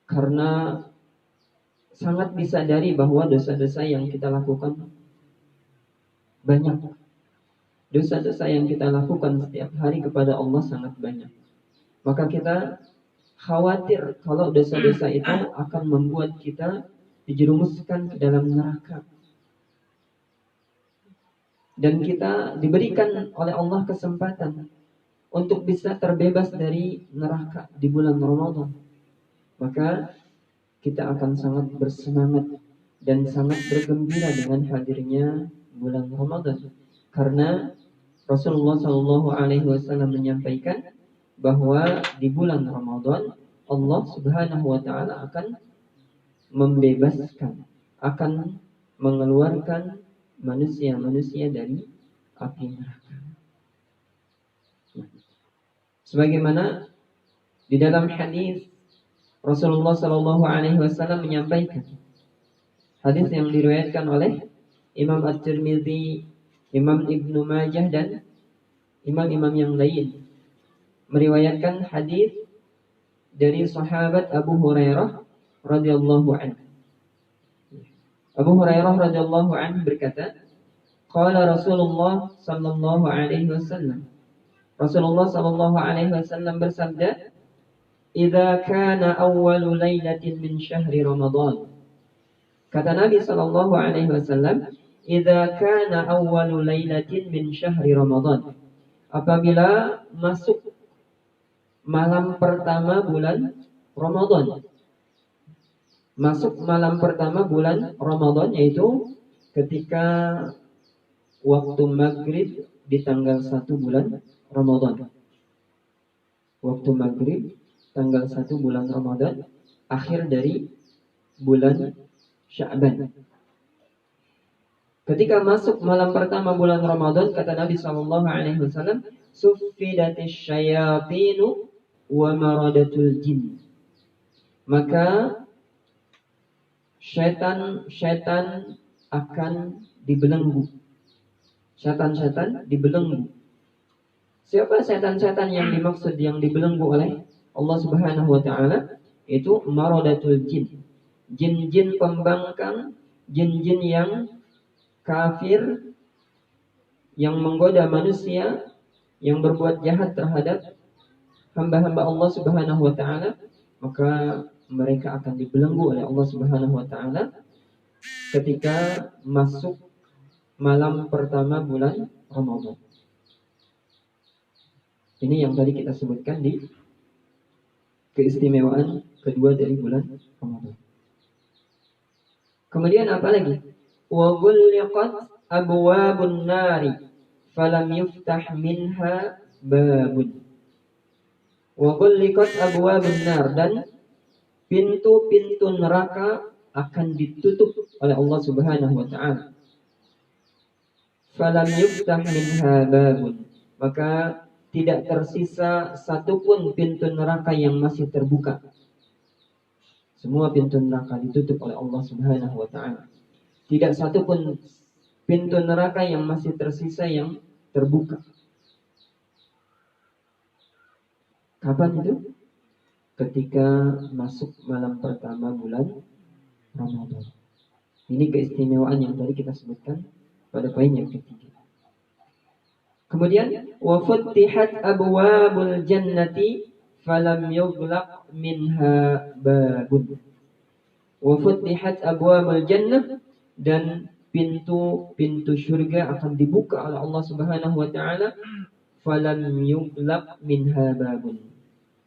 Karena sangat disadari bahwa dosa-dosa yang kita lakukan banyak. Dosa-dosa yang kita lakukan setiap hari kepada Allah sangat banyak. Maka kita khawatir kalau dosa-dosa itu akan membuat kita dijerumuskan ke dalam neraka. Dan kita diberikan oleh Allah kesempatan untuk bisa terbebas dari neraka di bulan Ramadan. Maka kita akan sangat bersemangat dan sangat bergembira dengan hadirnya bulan Ramadan. Karena Rasulullah SAW menyampaikan bahwa di bulan Ramadan Allah Subhanahu wa taala akan membebaskan, akan mengeluarkan manusia-manusia dari api neraka. Sebagaimana di dalam hadis Rasulullah SAW menyampaikan, hadis yang diriwayatkan oleh Imam At-Tirmidzi, Imam Ibnu Majah dan imam-imam yang lain, meriwayatkan hadis dari sahabat Abu Hurairah radhiyallahu anhu. Abu Hurairah radhiyallahu anhu berkata, qala Rasulullah sallallahu alaihi wasallam. Rasulullah sallallahu alaihi wasallam bersabda, "Idza kana awwalu lailatin min syahri Ramadan." Kata Nabi sallallahu alaihi wasallam, "Idza kana awwalu lailatin min syahri Ramadan." Apabila masuk malam pertama bulan Ramadan. Masuk malam pertama bulan Ramadan yaitu ketika waktu maghrib di tanggal 1 bulan Ramadan. Waktu maghrib tanggal 1 bulan Ramadan, akhir dari bulan Sya'ban. Ketika masuk malam pertama bulan Ramadan, kata Nabi SAW, "Suffidatis syayatinu wa maradatul jin." Maka syaitan akan dibelenggu. Syaitan dibelenggu. Siapa syaitan yang dimaksud yang dibelenggu oleh Allah Subhanahu wa taala? Itu maradatul jin. jin-jin pembangkang, jin-jin yang kafir, yang menggoda manusia, yang berbuat jahat terhadap hamba-hamba Allah Subhanahu wa taala, maka mereka akan dibelenggu oleh Allah Subhanahu wa taala ketika masuk malam pertama bulan Ramadan. Ini yang tadi kita sebutkan di keistimewaan kedua dari bulan Ramadan. Kemudian apa lagi? Wa ghulliqat abwabun nari falam yuftah minha babun. Wa ghulliqat abwabun nar, dan pintu-pintu neraka akan ditutup oleh Allah Subhanahu wa taala. Falam yuftah minha babun, maka tidak tersisa satupun pintu neraka yang masih terbuka. Semua pintu neraka ditutup oleh Allah Subhanahu wa taala. Tidak satupun pintu neraka yang masih tersisa yang terbuka. Kapan itu? Ketika masuk malam pertama bulan Ramadan. Ini keistimewaan yang tadi kita sebutkan pada poin yang ketiga. Kemudian wa futtihat abwabul jannati falam yughlaq minha babun. Wa futtihat abwabul jannah, dan pintu-pintu surga akan dibuka oleh Allah Subhanahu wa taala, falam yughlaq minha babun.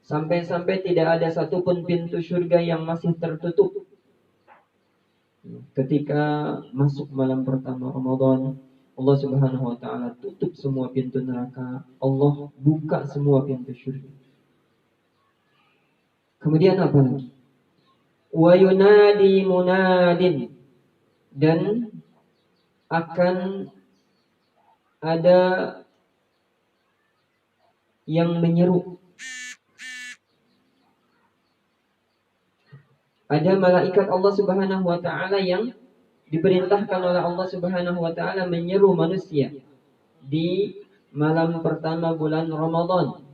Sampai-sampai tidak ada satupun pintu surga yang masih tertutup. Ketika masuk malam pertama Ramadan, Allah Subhanahu wa taala tutup semua pintu neraka, Allah buka semua pintu surga. Kemudian apa lagi? Wa yunadi munadin, dan akan ada yang menyeru. Ada malaikat Allah Subhanahu wa taala yang diperintahkan oleh Allah Subhanahu wa taala menyeru manusia di malam pertama bulan Ramadan.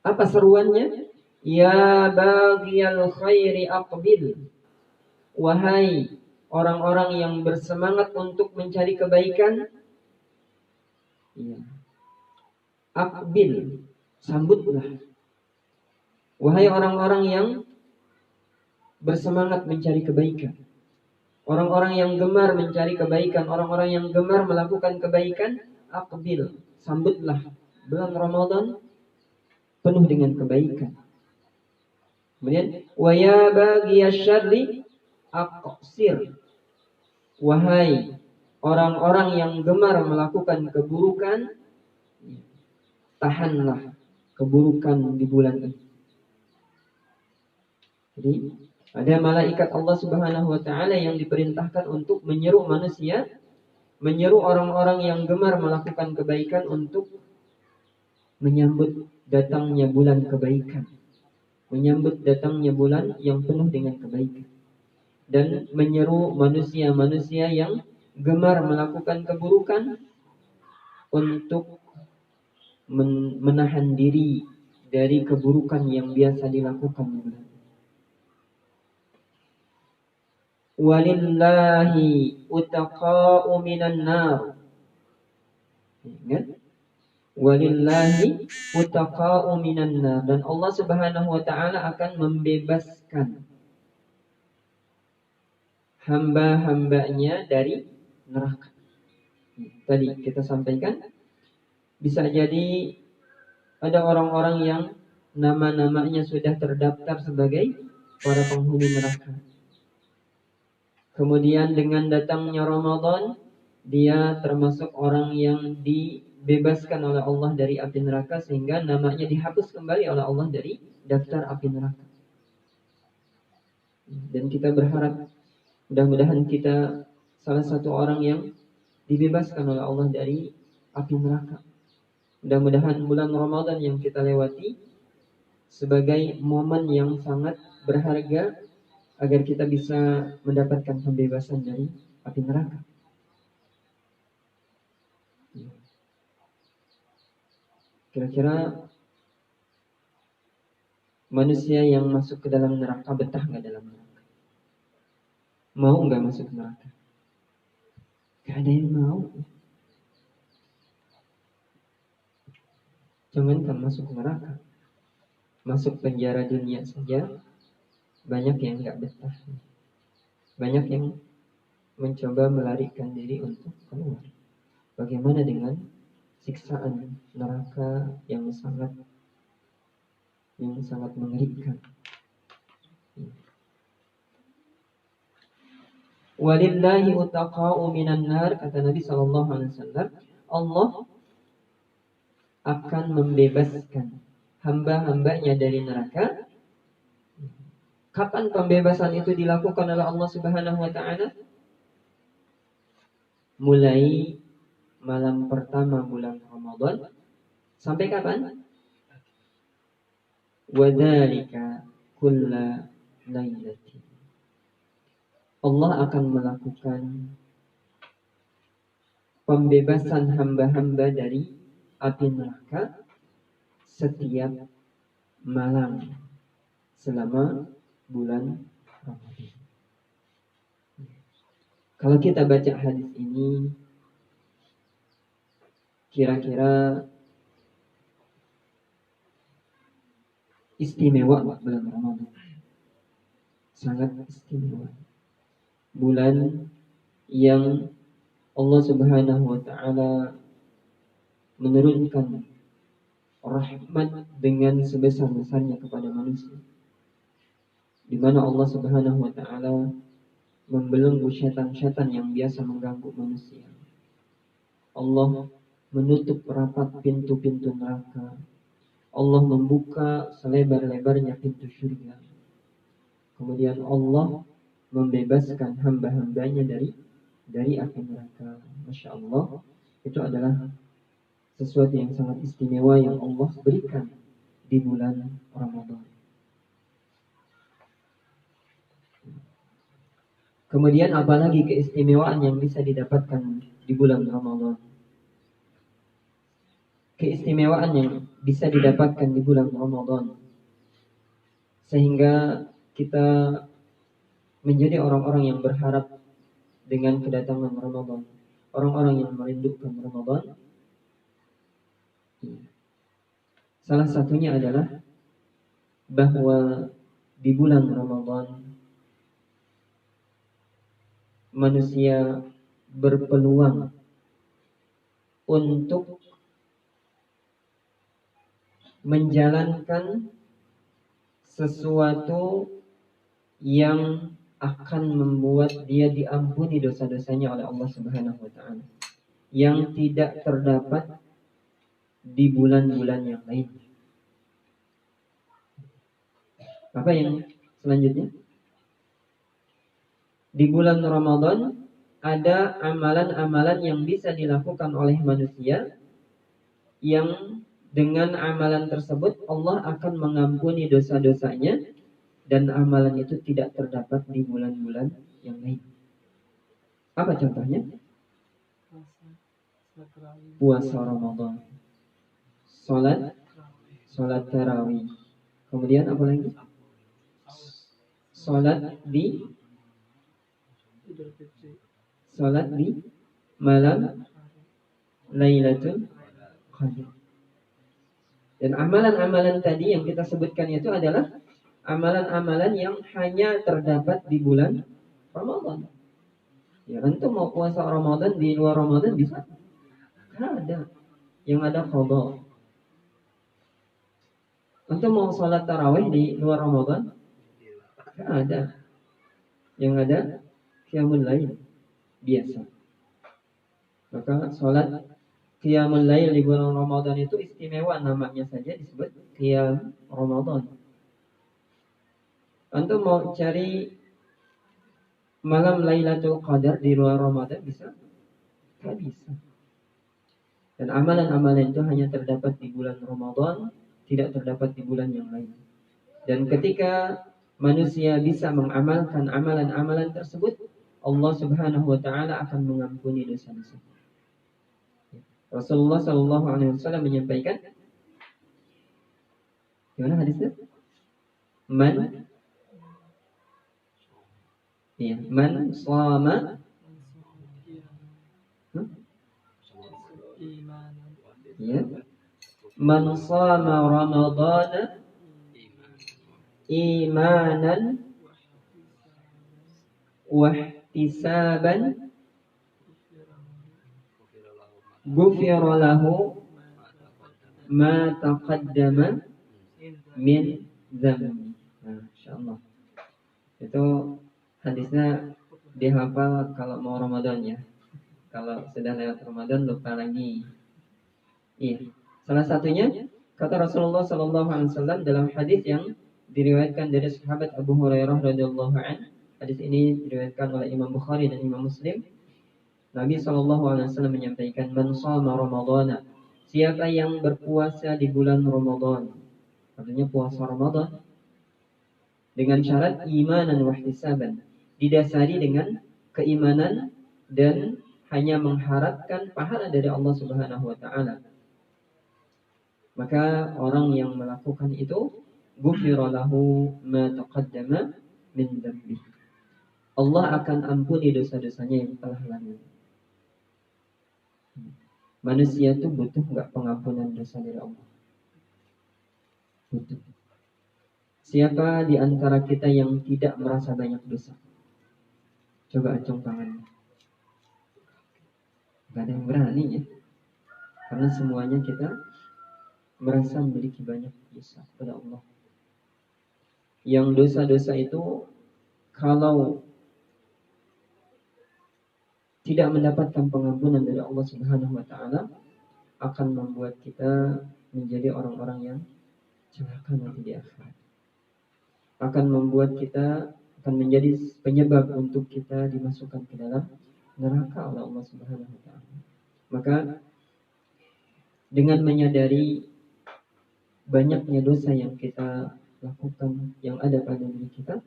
Apa seruannya? Ya baghiyal khairi aqbil. Wahai orang-orang yang bersemangat untuk mencari kebaikan, ya, aqbil, sambutlah. Wahai orang-orang yang bersemangat mencari kebaikan, orang-orang yang gemar mencari kebaikan, orang-orang yang gemar melakukan kebaikan, aqbil, sambutlah bulan Ramadan penuh dengan kebaikan. Kemudian wa ya baghiyasy syarri aqsir. Wahai orang-orang yang gemar melakukan keburukan, tahanlah keburukan di bulan ini. Jadi ada malaikat Allah Subhanahu wa taala yang diperintahkan untuk menyeru manusia, menyeru orang-orang yang gemar melakukan kebaikan untuk menyambut datangnya bulan kebaikan, menyambut datangnya bulan yang penuh dengan kebaikan, dan menyeru manusia-manusia yang gemar melakukan keburukan untuk menahan diri dari keburukan yang biasa dilakukan di bulan. Walillahi utaqa'u minan nar. Ingat? Walillahi utaqa'u minan nar, dan Allah Subhanahu wa taala akan membebaskan hamba-hambanya dari neraka. Tadi kita sampaikan, bisa jadi ada orang-orang yang nama-namanya sudah terdaftar sebagai para penghuni neraka. Kemudian dengan datangnya Ramadan, dia termasuk orang yang dibebaskan oleh Allah dari api neraka, sehingga namanya dihapus kembali oleh Allah dari daftar api neraka. Dan kita berharap mudah-mudahan kita salah satu orang yang dibebaskan oleh Allah dari api neraka. Mudah-mudahan bulan Ramadan yang kita lewati sebagai momen yang sangat berharga agar kita bisa mendapatkan pembebasan dari api neraka. Kira-kira Manusia yang masuk ke dalam neraka betah nggak dalam neraka? Mau nggak masuk neraka? Gak ada yang mau. Cuman kan masuk neraka, masuk penjara dunia saja, banyak yang nggak betah. Banyak yang mencoba melarikan diri untuk keluar. Bagaimana dengan siksaan neraka yang sangat mengerikan? Walillahi utaqa'u minan nar, kata Nabi SAW, Allah akan membebaskan hamba-hambanya dari neraka. Kapan pembebasan itu dilakukan oleh Allah Subhanahu wa taala? Mulai malam pertama bulan Ramadan sampai kapan? Wadzalika kulla lailatin. Allah akan melakukan pembebasan hamba-hamba dari api neraka setiap malam selama bulan Ramadan. Kalau kita baca hadis ini, kira-kira istimewa bulan Ramadan. Sangat istimewa. Bulan yang Allah Subhanahu wa taala menurunkan rahmat dengan sebesar-besarnya kepada manusia. Di mana Allah Subhanahu wa taala membelenggu syaitan-syaitan yang biasa mengganggu manusia. Allah menutup rapat pintu-pintu neraka. Allah membuka selebar-lebarnya pintu surga. Kemudian Allah membebaskan hamba-hambanya dari api neraka. Masya Allah, itu adalah sesuatu yang sangat istimewa yang Allah berikan di bulan Ramadan. Kemudian apalagi keistimewaan yang bisa didapatkan di bulan Ramadan? Keistimewaan yang bisa didapatkan di bulan Ramadan sehingga kita menjadi orang-orang yang berharap dengan kedatangan Ramadan, orang-orang yang merindukan Ramadan. Salah satunya adalah bahwa di bulan Ramadan manusia berpeluang untuk menjalankan sesuatu yang akan membuat dia diampuni dosa-dosanya oleh Allah Subhanahu wa taala, yang tidak terdapat di bulan-bulan yang lain. Apa yang selanjutnya? Di bulan Ramadan ada amalan-amalan yang bisa dilakukan oleh manusia yang dengan amalan tersebut Allah akan mengampuni dosa-dosanya dan amalan itu tidak terdapat di bulan-bulan yang lain. Apa contohnya? Puasa Ramadan, salat tarawih. Kemudian apa lagi? Salat di malam Lailatul Qadar. Dan amalan-amalan tadi yang kita sebutkan itu adalah amalan-amalan yang hanya terdapat di bulan Ramadan. Ya, antum mau puasa Ramadan di luar Ramadan bisa? Nggak ada. Yang ada qadha. Antum mau sholat tarawih di luar Ramadan? Nggak ada. Yang ada qiyamul lail biasa. Maka sholat qiyamul lail di bulan Ramadan itu istimewa, namanya saja disebut qiyam Ramadan. Antum mau cari malam Lailatul Qadar di luar Ramadan bisa? Tidak bisa. Dan amalan-amalan itu hanya terdapat di bulan Ramadan, tidak terdapat di bulan yang lain. Dan ketika manusia bisa mengamalkan amalan-amalan tersebut, Allah Subhanahu wa taala akan mengampuni dosa-dosa. Rasulullah SAW menyampaikan, gimana hadisnya? Man, ya, man shoma, ya, man shoma Ramadhana imanan wahtisaban ghufira lahu ma taqaddama min dzambi. Nah, insyaallah. Itu hadisnya dihafal kalau mau Ramadan ya. Kalau sudah lewat Ramadan lupa lagi. Iya. Salah satunya kata Rasulullah sallallahu alaihi wasallam dalam hadis yang diriwayatkan dari sahabat Abu Hurairah radhiyallahu anhu. Hadis ini diriwayatkan oleh Imam Bukhari dan Imam Muslim. Nabi sallallahu alaihi wasallam menyampaikan, "Man shoma Ramadhana." Siapa yang berpuasa di bulan Ramadan. Artinya puasa Ramadan dengan syarat imanan wahtisaban, didasari dengan keimanan dan hanya mengharapkan pahala dari Allah Subhanahu wa taala. Maka orang yang melakukan itu ghufira lahu ma taqaddama min dzambi. Allah akan ampuni dosa-dosanya yang telah lalu. Manusia itu butuh enggak pengampunan dosa dari Allah? Butuh. Siapa di antara kita yang tidak merasa banyak dosa? Coba acung tangannya. Gak ada yang berani ya. Karena semuanya kita merasa memiliki banyak dosa kepada Allah. Yang dosa-dosa itu kalau tidak mendapatkan pengampunan dari Allah Subhanahu wa taala akan membuat kita menjadi orang-orang yang celaka nanti di akhirat. Akan membuat kita akan menjadi penyebab untuk kita dimasukkan ke dalam neraka oleh Allah Subhanahu wa taala. Maka dengan menyadari banyaknya dosa yang kita lakukan yang ada pada diri kita,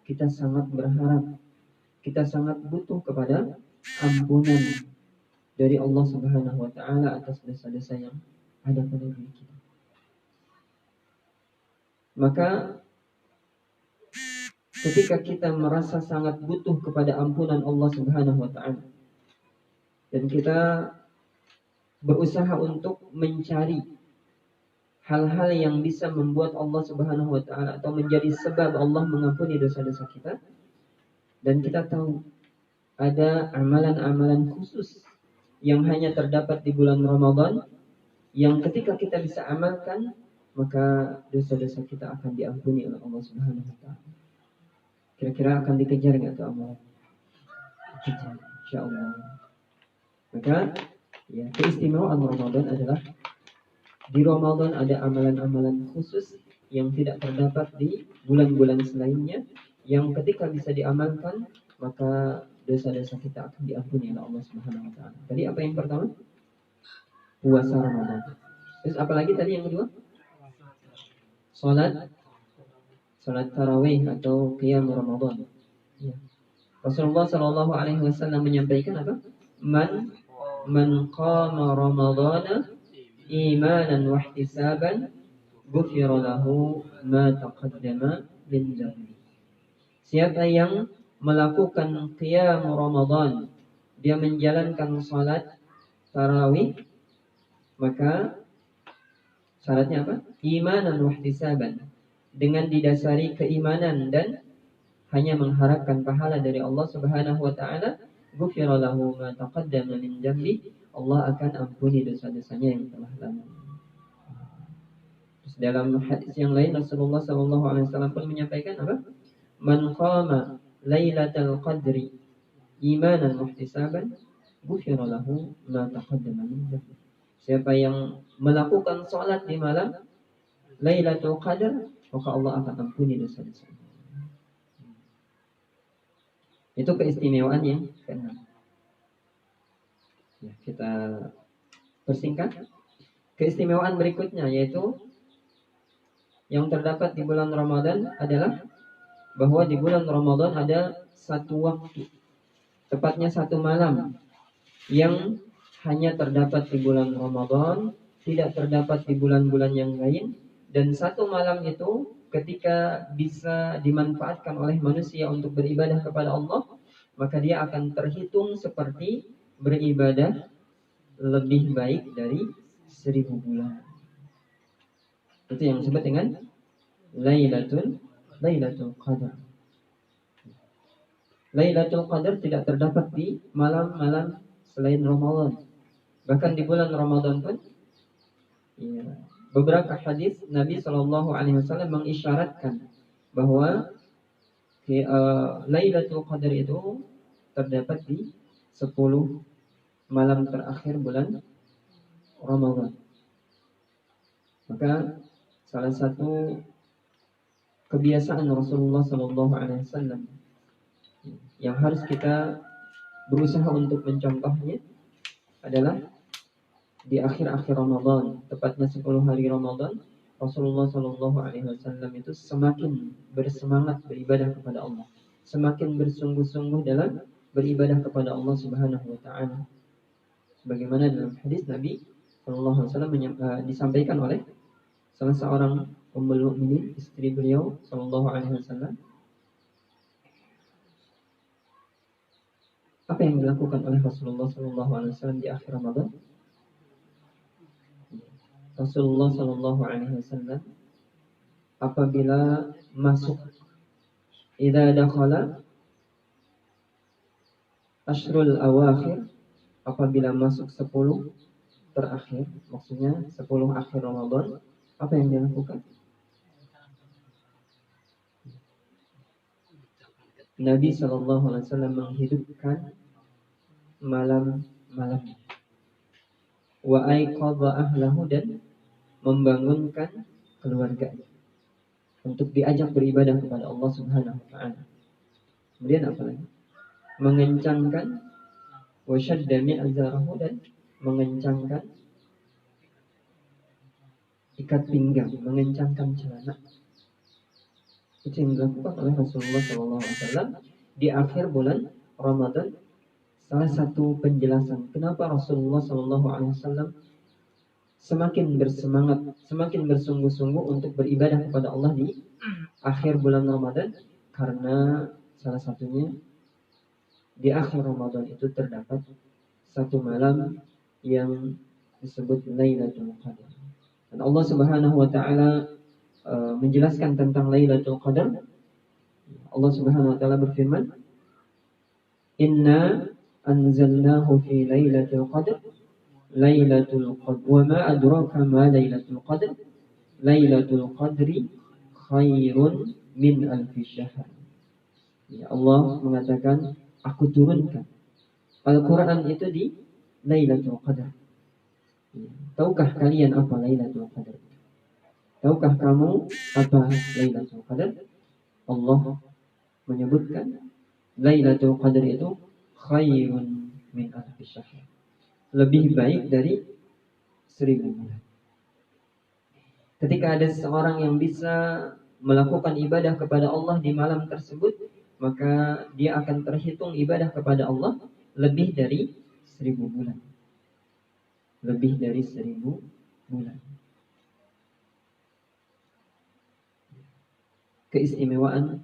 kita sangat berharap, kita sangat butuh kepada ampunan dari Allah Subhanahu wa taala atas dosa-dosa yang ada pada diri kita. Maka ketika kita merasa sangat butuh kepada ampunan Allah Subhanahu wa taala dan kita berusaha untuk mencari hal-hal yang bisa membuat Allah Subhanahu wa taala atau menjadi sebab Allah mengampuni dosa-dosa kita, dan kita tahu ada amalan-amalan khusus yang hanya terdapat di bulan Ramadan yang ketika kita bisa amalkan maka dosa-dosa kita akan diampuni oleh Allah Subhanahu wa taala. Kira-kira akan dikejar enggak tuh amalan? Dikejar, insyaallah. Maka ya, keistimewaan Ramadan adalah di Ramadan ada amalan-amalan khusus yang tidak terdapat di bulan-bulan selainnya yang ketika bisa diamalkan maka dosa-dosa kita akan diampuni oleh Allah Subhanahu wa taala. Tadi apa yang pertama? Puasa Ramadan. Terus apalagi tadi yang kedua? Salat tarawih atau qiyam Ramadan. Ya. Rasulullah sallallahu alaihi wasallam menyampaikan apa? Man qama Ramadana imanan wa ihtisaban ghufira lahu ma taqaddama min dhanbi. Siapa yang melakukan qiyam Ramadan, dia menjalankan salat tarawih, maka syaratnya apa? Imanan wa ihtisaban, dengan didasari keimanan dan hanya mengharapkan pahala dari Allah Subhanahu wa taala, ghufira lahu ma taqaddama min dhanbi, Allah akan ampuni dosa-dosanya yang telah lalu. Terus dalam hadis yang lain Rasulullah sallallahu alaihi wasallam pun menyampaikan apa? Man qama lailatul qadri imanan muhtisaban ghufira lahu ma taqaddama min dhanbi. Siapa yang melakukan salat di malam Lailatul Qadar, maka Allah akan ampuni dosa-dosa. Itu keistimewaan yang keenam. Ya, kita persingkat. Keistimewaan berikutnya yaitu yang terdapat di bulan Ramadan adalah bahwa di bulan Ramadan ada satu waktu, tepatnya satu malam yang hanya terdapat di bulan Ramadan, tidak terdapat di bulan-bulan yang lain, dan satu malam itu ketika bisa dimanfaatkan oleh manusia untuk beribadah kepada Allah, maka dia akan terhitung seperti beribadah lebih baik dari 1000 bulan. Itu yang disebut dengan Lailatul Qadar. Lailatul Qadar tidak terdapat di malam-malam selain Ramadan. Bahkan di bulan Ramadan pun, ya, beberapa hadis Nabi Shallallahu Alaihi Wasallam mengisyaratkan bahwa Lailatul Qadar itu terdapat di 10 malam terakhir bulan Ramadan. Maka salah satu kebiasaan Rasulullah Shallallahu Alaihi Wasallam yang harus kita berusaha untuk mencontohnya adalah di akhir-akhir Ramadan, tepatnya 10 hari Ramadan, Rasulullah Shallallahu Alaihi Wasallam itu semakin bersemangat beribadah kepada Allah, semakin bersungguh-sungguh dalam beribadah kepada Allah Subhanahu Wa Taala. Sebagaimana dalam hadis Nabi Shallallahu Alaihi Wasallam disampaikan oleh salah seorang Ummul Mukminin, istri beliau Shallallahu Alaihi Wasallam. Apa yang dilakukan oleh Rasulullah Shallallahu Alaihi Wasallam di akhir Ramadan? Rasulullah Shallallahu Alaihi Wasallam apabila masuk idza dakhala ashrul awakhir, apabila masuk 10 terakhir, maksudnya 10 akhir Ramadan, apa yang dilakukan? Nabi Shallallahu Alaihi Wasallam menghidupkan malam-malam, wa aiqadha ahlahu, dan membangunkan keluarganya untuk diajak beribadah kepada Allah Subhanahu Wa Taala. Kemudian apa lagi? Mengencangkan wa shadda mi'zarahu, dan mengencangkan ikat pinggang, mengencangkan celana. Itu yang dilakukan oleh Rasulullah SAW di akhir bulan Ramadan. Salah satu penjelasan kenapa Rasulullah SAW semakin bersemangat, semakin bersungguh-sungguh untuk beribadah kepada Allah di akhir bulan Ramadan, karena salah satunya di akhir Ramadan itu terdapat satu malam yang disebut Lailatul Qadar. Dan Allah Subhanahu Wa Taala menjelaskan tentang Lailatul Qadar. Allah Subhanahu Wa Taala berfirman, Inna anzalnahu fi Lailatul Qadar, Lailatul Qadr, wa ma adraka ma Lailatul Qadr, Lailatul Qadri khairun min alfi syahr. Ya, Allah mengatakan, aku turunkan Al-Quran itu di Lailatul Qadar. Ya, tahukah kalian apa Lailatul Qadar? Tahukah kamu apa Lailatul Qadar? Allah menyebutkan Lailatul Qadar itu khairun min alfi syahr, lebih baik dari 1000 bulan. Ketika ada seseorang yang bisa melakukan ibadah kepada Allah di malam tersebut, maka dia akan terhitung ibadah kepada Allah lebih dari 1000 bulan. Lebih dari 1000 bulan. Keistimewaan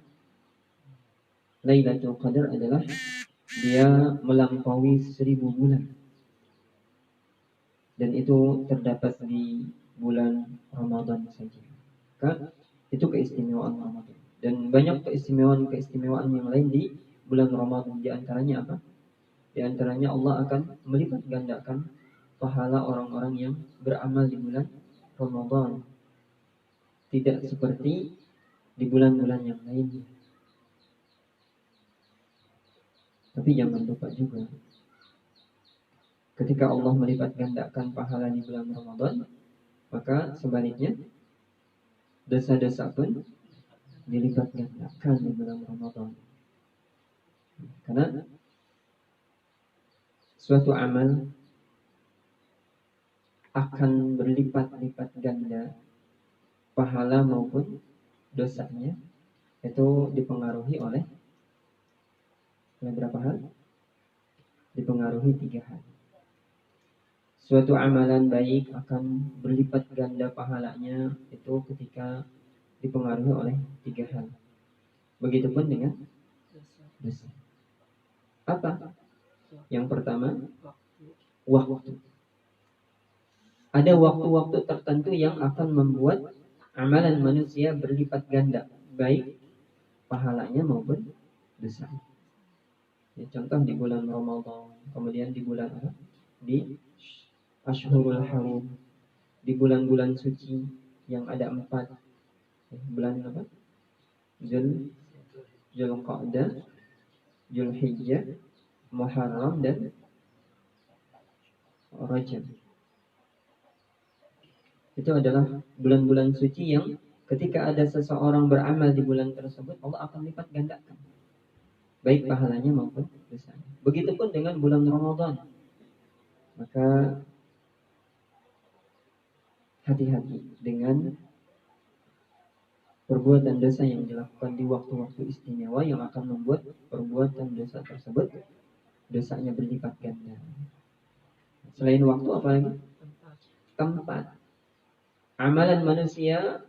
Lailatul Qadar adalah dia melampaui 1000 bulan. Dan itu terdapat di bulan Ramadan saja. Maka itu keistimewaan Ramadan. Dan banyak keistimewaan yang lain di bulan Ramadan. Di antaranya apa? Di antaranya Allah akan melipat gandakan pahala orang-orang yang beramal di bulan Ramadan. Tidak seperti di bulan-bulan yang lainnya. Tapi jangan lupa juga, ketika Allah melipat gandakan pahala di bulan Ramadan, maka sebaliknya dosa-dosa pun dilipat gandakan di bulan Ramadan. Karena suatu amal akan berlipat-lipat ganda pahala maupun dosanya, itu dipengaruhi oleh berapa hal? Dipengaruhi 3 hal. Suatu amalan baik akan berlipat ganda pahalanya itu ketika dipengaruhi oleh 3 hal. Begitupun dengan dosa. Apa? Yang pertama, waktu. Ada waktu-waktu tertentu yang akan membuat amalan manusia berlipat ganda, baik pahalanya maupun dosa. Ya, contoh di bulan Ramadan, kemudian di bulan apa? Di Ashhurul Harum, di bulan-bulan suci yang ada 4. Bulan apa? Zulqa'dah, Zulhijjah, Muharram dan Rajab. Itu adalah bulan-bulan suci yang ketika ada seseorang beramal di bulan tersebut, Allah akan lipat gandakan, baik pahalanya maupun dosanya. Begitupun dengan bulan Ramadan. Maka hati-hati dengan perbuatan dosa yang dilakukan di waktu-waktu istimewa yang akan membuat perbuatan dosa tersebut dosanya berlipat ganda. Selain waktu, apalagi? Tempat. Amalan manusia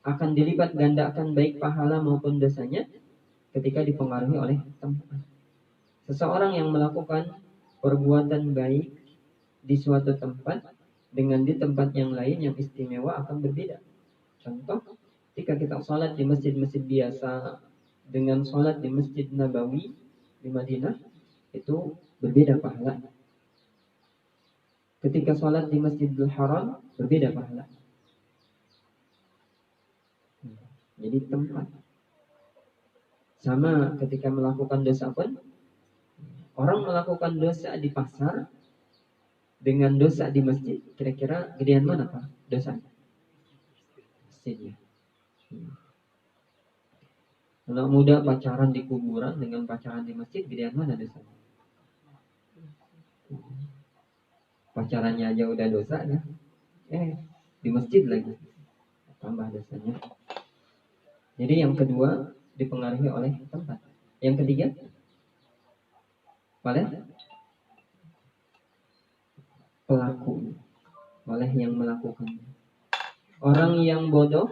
akan dilipat gandakan baik pahala maupun dosanya ketika dipengaruhi oleh tempat. Seseorang yang melakukan perbuatan baik di suatu tempat dengan di tempat yang lain yang istimewa akan berbeda. Contoh, ketika kita sholat di masjid-masjid biasa dengan sholat di Masjid Nabawi di Madinah, itu berbeda pahala. Ketika sholat di Masjidil Haram, berbeda pahala. Jadi tempat. Sama ketika melakukan dosa pun, orang melakukan dosa di pasar dengan dosa di masjid, kira-kira gedean mana Pak dosanya? Masjidnya. Anak muda pacaran di kuburan dengan pacaran di masjid, gedean mana dosanya? Pacarannya aja udah dosa ya. Di masjid lagi tambah dosanya. Jadi yang kedua dipengaruhi oleh tempat. Yang ketiga, oleh pelaku, oleh yang melakukan. Orang yang bodoh,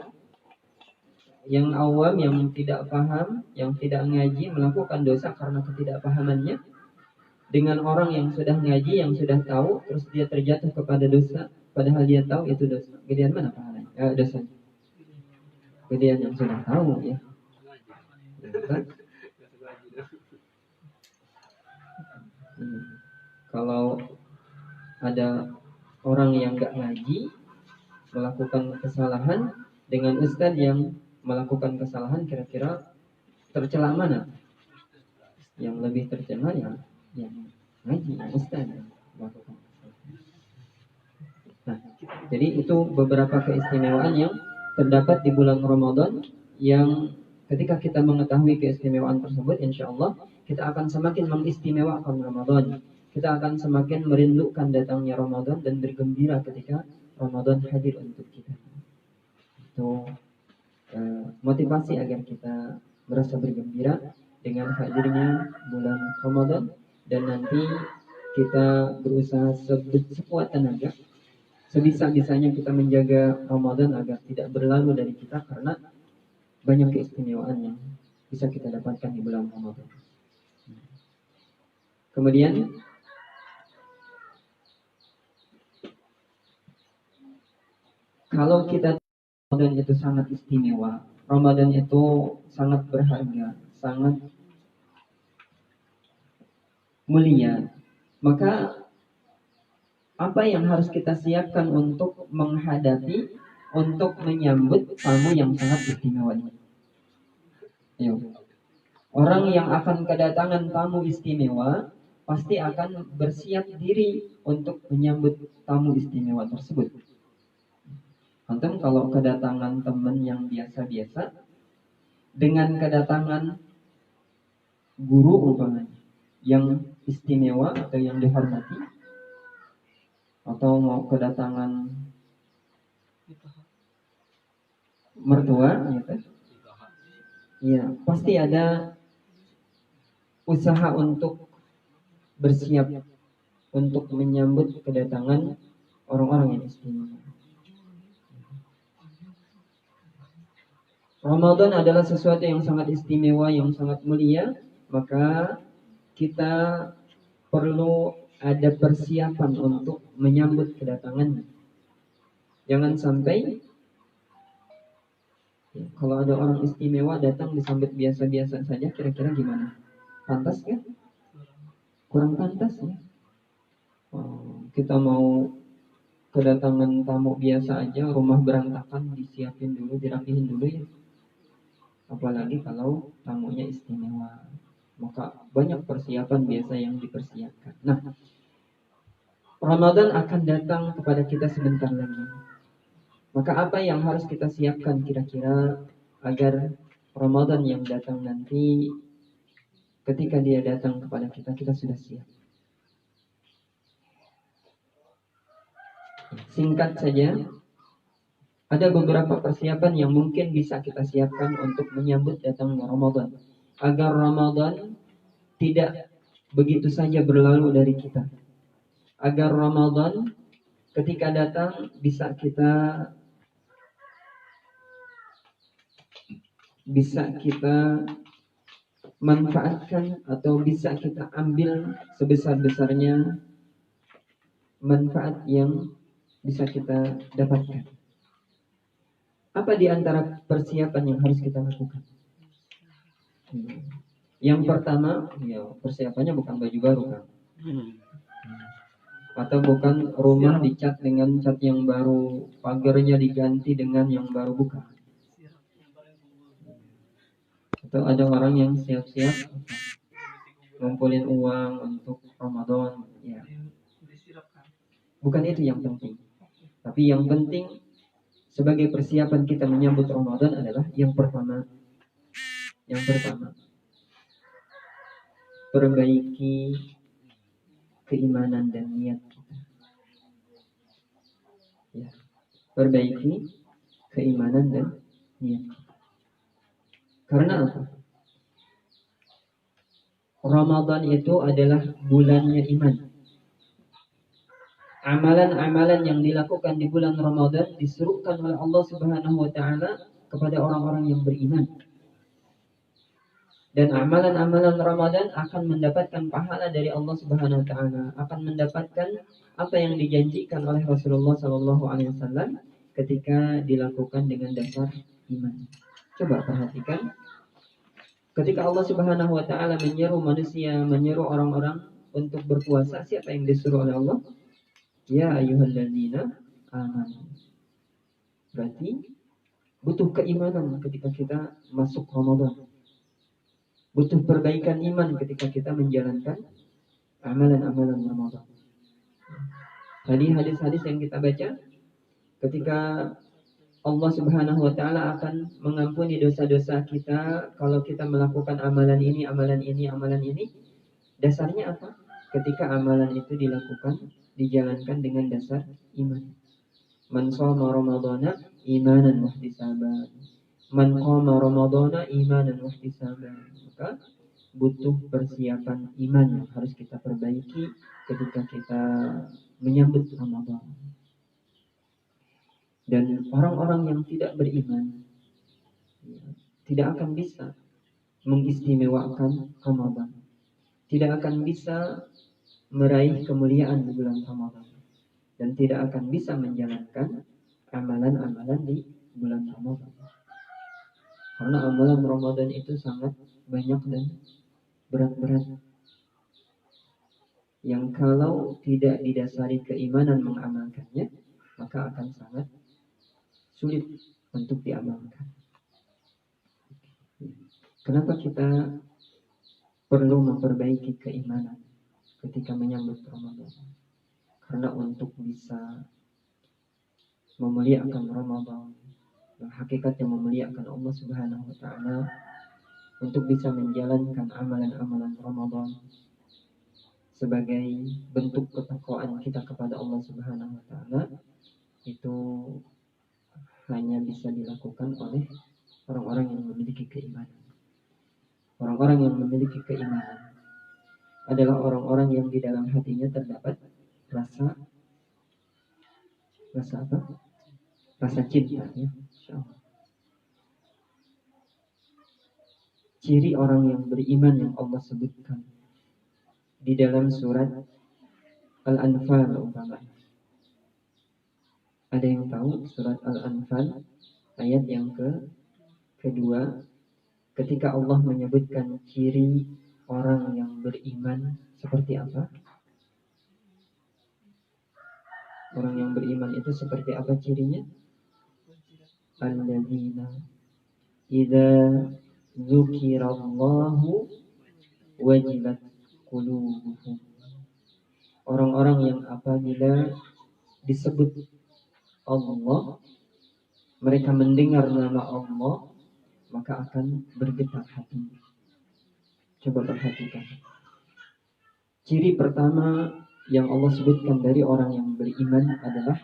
yang awam, yang tidak paham, yang tidak ngaji melakukan dosa karena ketidakpahamannya. Dengan orang yang sudah ngaji, yang sudah tahu, terus dia terjatuh kepada dosa, padahal dia tahu itu dosa. Gedean mana pahalanya? Dosanya. Gedean yang sudah tahu ya. Kalau ada orang yang nggak ngaji melakukan kesalahan dengan ustadz yang melakukan kesalahan, kira-kira tercela mana? Yang lebih tercela yang ngaji, ustadz yang melakukan kesalahan. Nah, jadi itu beberapa keistimewaan yang terdapat di bulan Ramadan yang ketika kita mengetahui keistimewaan tersebut, insya Allah kita akan semakin mengistimewakan Ramadan. Kita akan semakin merindukan datangnya Ramadan dan bergembira ketika Ramadan hadir untuk kita. Itu motivasi agar kita merasa bergembira dengan hadirnya bulan Ramadan, dan nanti kita berusaha sekuat tenaga, sebisa-bisanya kita menjaga Ramadan agar tidak berlalu dari kita karena banyak keistimewaan yang bisa kita dapatkan di bulan Ramadan. Kemudian kalau kita Ramadan itu sangat istimewa, Ramadan itu sangat berharga, sangat mulia, maka apa yang harus kita siapkan untuk menghadapi, untuk menyambut tamu yang sangat istimewa ini? Orang yang akan kedatangan tamu istimewa pasti akan bersiap diri untuk menyambut tamu istimewa tersebut. Antum kalau kedatangan teman yang biasa-biasa dengan kedatangan guru umpamanya yang istimewa atau yang dihormati, atau mau kedatangan mertua gitu, ya pasti ada usaha untuk bersiap untuk menyambut kedatangan orang-orang yang istimewa. Ramadan adalah sesuatu yang sangat istimewa, yang sangat mulia, maka kita perlu ada persiapan untuk menyambut kedatangannya. Jangan sampai kalau ada orang istimewa datang disambut biasa-biasa saja, kira-kira gimana? Pantas ya? Kurang pantas ya? Kita mau kedatangan tamu biasa aja, rumah berantakan, disiapin dulu, dirapihin dulu ya. Apalagi kalau tamunya istimewa, maka banyak persiapan biasa yang dipersiapkan. Nah, Ramadan akan datang kepada kita sebentar lagi. Maka apa yang harus kita siapkan kira-kira agar Ramadan yang datang nanti, ketika dia datang kepada kita, kita sudah siap. Singkat saja, ada beberapa persiapan yang mungkin bisa kita siapkan untuk menyambut datangnya Ramadan, agar Ramadan tidak begitu saja berlalu dari kita. Agar Ramadan ketika datang bisa kita manfaatkan atau bisa kita ambil sebesar-besarnya manfaat yang bisa kita dapatkan. Apa di antara persiapan yang harus kita lakukan? Yang pertama, ya persiapannya bukan baju baru kan? Atau bukan rumah dicat dengan cat yang baru, pagarnya diganti dengan yang baru, bukan. Atau ada orang yang siap-siap ngumpulin uang untuk Ramadan, ya. Bukan itu yang penting. Tapi yang penting sebagai persiapan kita menyambut Ramadan adalah yang pertama, perbaiki keimanan dan niat kita. Ya, perbaiki keimanan dan niat kita. Karena apa? Ramadan itu adalah bulannya iman. Amalan-amalan yang dilakukan di bulan Ramadan disuruhkan oleh Allah Subhanahu wa taala kepada orang-orang yang beriman. Dan amalan-amalan Ramadan akan mendapatkan pahala dari Allah Subhanahu wa taala, akan mendapatkan apa yang dijanjikan oleh Rasulullah sallallahu alaihi wasallam ketika dilakukan dengan dasar iman. Coba perhatikan, ketika Allah Subhanahu wa taala menyeru manusia, menyeru orang-orang untuk berpuasa, siapa yang disuruh oleh Allah? Ya ayyuhalladzina amanu. Berarti butuh keimanan ketika kita masuk Ramadan. Butuh perbaikan iman ketika kita menjalankan amalan-amalan Ramadan. Tadi hadis-hadis yang kita baca, ketika Allah Subhanahu wa taala akan mengampuni dosa-dosa kita kalau kita melakukan amalan ini, amalan ini, amalan ini. Dasarnya apa? Ketika amalan itu dijalankan dengan dasar iman. Man shoma ramadhana imanan wa ihtisaban. Man qama ramadhana imanan wa ihtisaban. Maka butuh persiapan iman yang harus kita perbaiki ketika kita menyambut Ramadan. Dan orang-orang yang tidak beriman tidak akan bisa mengistimewakan Ramadan, tidak akan bisa meraih kemuliaan di bulan Ramadan, dan tidak akan bisa menjalankan amalan-amalan di bulan Ramadan. Karena amalan Ramadan itu sangat banyak dan berat-berat, yang kalau tidak didasari keimanan mengamalkannya, maka akan sangat sulit untuk diamalkan. Kenapa kita perlu memperbaiki keimanan ketika menyambut Ramadan? Karena untuk bisa memuliakan Ramadan, yang hakikatnya memuliakan Allah Subhanahu wa taala, untuk bisa menjalankan amalan-amalan Ramadan sebagai bentuk ketakwaan kita kepada Allah Subhanahu wa taala, itu hanya bisa dilakukan oleh orang-orang yang memiliki keimanan. Orang-orang yang memiliki keimanan adalah orang-orang yang di dalam hatinya terdapat rasa apa? Rasa cinta, ya. Insyaallah. ciri orang yang beriman yang Allah sebutkan di dalam surat Al-Anfal umpamanya. Ada yang tahu surat Al-Anfal ayat yang kedua, ketika Allah menyebutkan ciri orang yang beriman seperti apa? Orang yang beriman itu seperti apa cirinya? Alladzina idza dzukirallahu wajilat qulubuhum. Orang-orang yang apabila disebut Allah, mereka mendengar nama Allah, maka akan bergetar hatinya. Coba perhatikan. Ciri pertama yang Allah sebutkan dari orang yang beriman adalah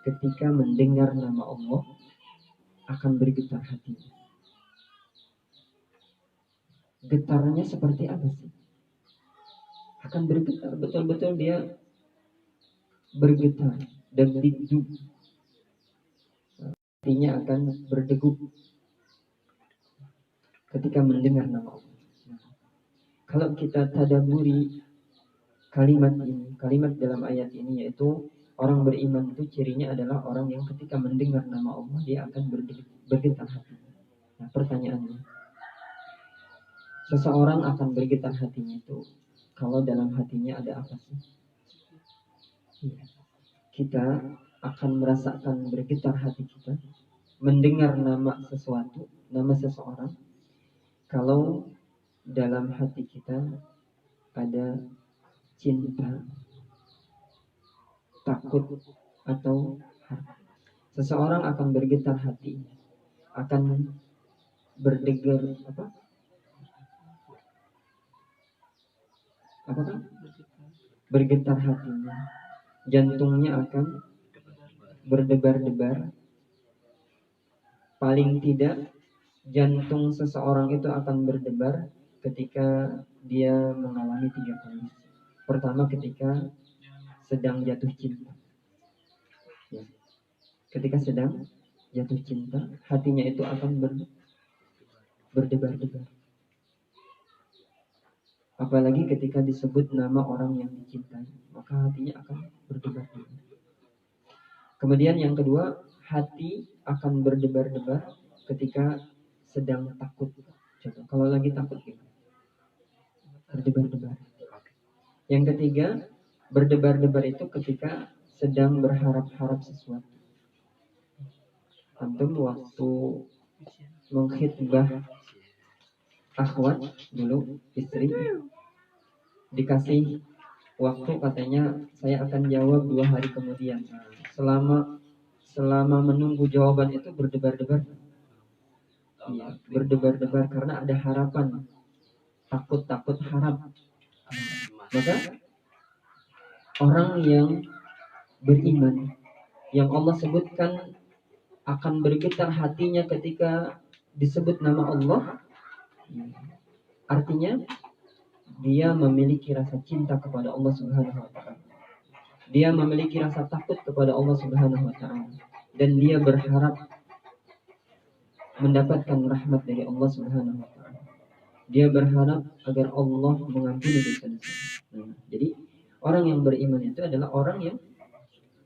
ketika mendengar nama Allah akan bergetar hatinya. Getarnya seperti apa sih? Akan bergetar, betul-betul dia bergetar dan degdug. Hatinya akan berdegup ketika mendengar nama Allah. Kalau kita tadaburi kalimat ini, kalimat dalam ayat ini, yaitu orang beriman itu cirinya adalah orang yang ketika mendengar nama Allah dia akan bergetar hatinya. Nah, pertanyaannya, seseorang akan bergetar hatinya itu kalau dalam hatinya ada apa sih? Kita akan merasakan bergetar hati kita mendengar nama sesuatu, nama seseorang, kalau dalam hati kita ada cinta, takut, atau harap. Seseorang akan bergetar hati, akan berdegar apa kan? Bergetar hatinya, jantungnya akan berdebar-debar. Paling tidak jantung seseorang itu akan berdebar ketika dia mengalami 3 kondisi. Pertama, ketika sedang jatuh cinta. Ya. Ketika sedang jatuh cinta, hatinya itu akan berdebar-debar. Apalagi ketika disebut nama orang yang dicintai, maka hatinya akan berdebar-debar. Kemudian yang kedua, hati akan berdebar-debar ketika sedang takut. Coba, kalau lagi takut gimana? Berdebar-debar. Yang ketiga, berdebar-debar itu ketika sedang berharap-harap sesuatu. Antum waktu mengkhitbah akhwat dulu, istri, dikasih waktu katanya saya akan jawab 2 hari kemudian. Selama menunggu jawaban itu berdebar-debar. Iya, berdebar-debar karena ada harapan, takut harap. Maka orang yang beriman yang Allah sebutkan akan bergetar hatinya ketika disebut nama Allah, artinya dia memiliki rasa cinta kepada Allah Subhanahu wa taala. Dia memiliki rasa takut kepada Allah Subhanahu wa taala dan dia berharap mendapatkan rahmat dari Allah Subhanahu wa taala. Dia berharap agar Allah mengampuni dosa-dosa. Jadi orang yang beriman itu adalah orang yang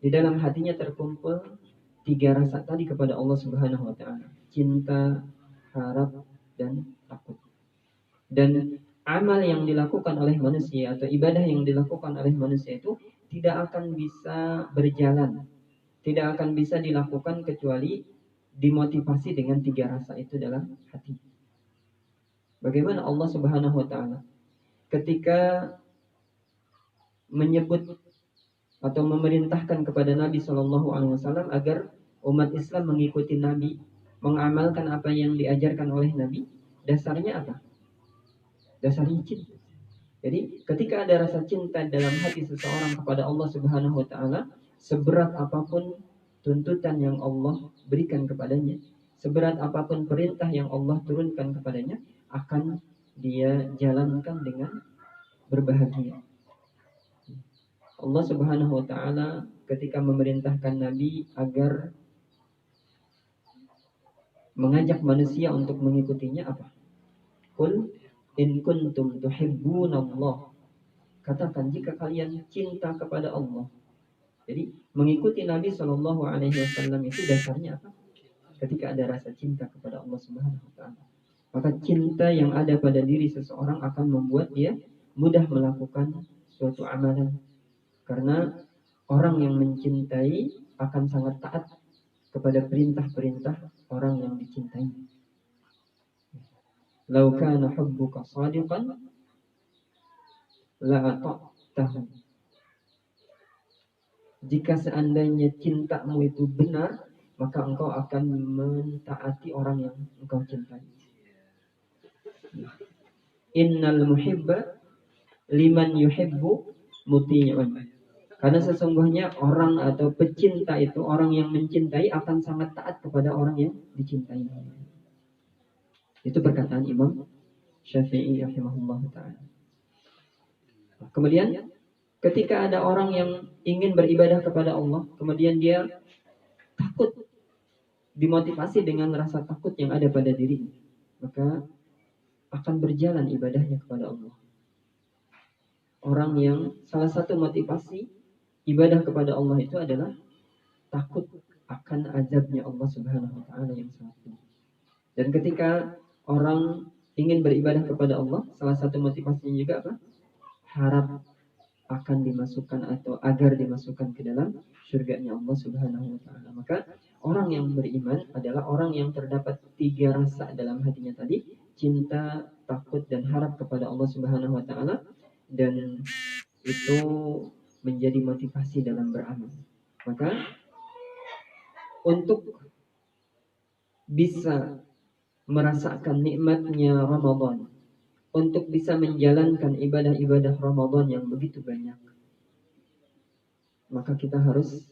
di dalam hatinya terkumpul 3 rasa tadi kepada Allah Subhanahu wa taala. Cinta, harap, dan takut. Dan amal yang dilakukan oleh manusia atau ibadah yang dilakukan oleh manusia itu tidak akan bisa berjalan, tidak akan bisa dilakukan kecuali dimotivasi dengan 3 rasa itu dalam hati. Bagaimana Allah Subhanahu wa taala ketika menyebut atau memerintahkan kepada Nabi Shallallahu Alaihi Wasallam agar umat Islam mengikuti Nabi, mengamalkan apa yang diajarkan oleh Nabi, dasarnya apa? Dasarnya cinta. Jadi ketika ada rasa cinta dalam hati seseorang kepada Allah Subhanahu Wa Taala, seberat apapun tuntutan yang Allah berikan kepadanya, seberat apapun perintah yang Allah turunkan kepadanya, akan dia jalankan dengan berbahagia. Allah Subhanahu wa taala ketika memerintahkan Nabi agar mengajak manusia untuk mengikutinya apa? Qul in kuntum tuhibbunallah. Katakan jika kalian cinta kepada Allah. Jadi mengikuti Nabi Shallallahu Alaihi Wasallam itu dasarnya apa? Ketika ada rasa cinta kepada Allah Subhanahu Wa Taala, maka cinta yang ada pada diri seseorang akan membuat dia mudah melakukan suatu amalan. Karena orang yang mencintai akan sangat taat kepada perintah-perintah orang yang dicintai. Lau kana hubbuka shadiqan la ata'tahu. Jika seandainya cintamu itu benar, maka engkau akan mentaati orang yang engkau cintai. Innal muhibba liman yuhibbu muti'un. Karena sesungguhnya orang atau pecinta itu, orang yang mencintai akan sangat taat kepada orang yang dicintai. Itu perkataan Imam Syafi'i rahimahullah ta'ala. Kemudian ketika ada orang yang ingin beribadah kepada Allah, kemudian dia takut, dimotivasi dengan rasa takut yang ada pada diri, maka akan berjalan ibadahnya kepada Allah. Orang yang salah satu motivasi ibadah kepada Allah itu adalah takut akan azabnya Allah Subhanahu wa Ta'ala yang sangat tinggi. Dan ketika orang ingin beribadah kepada Allah, salah satu motivasinya juga apa? Harap akan dimasukkan atau agar dimasukkan ke dalam surganya Allah Subhanahu wa Ta'ala. Maka orang yang beriman adalah orang yang terdapat 3 rasa dalam hatinya tadi: cinta, takut, dan harap kepada Allah Subhanahu wa Ta'ala, dan itu menjadi motivasi dalam beramal. Maka untuk bisa merasakan nikmatnya Ramadan, untuk bisa menjalankan ibadah-ibadah Ramadan yang begitu banyak, maka kita harus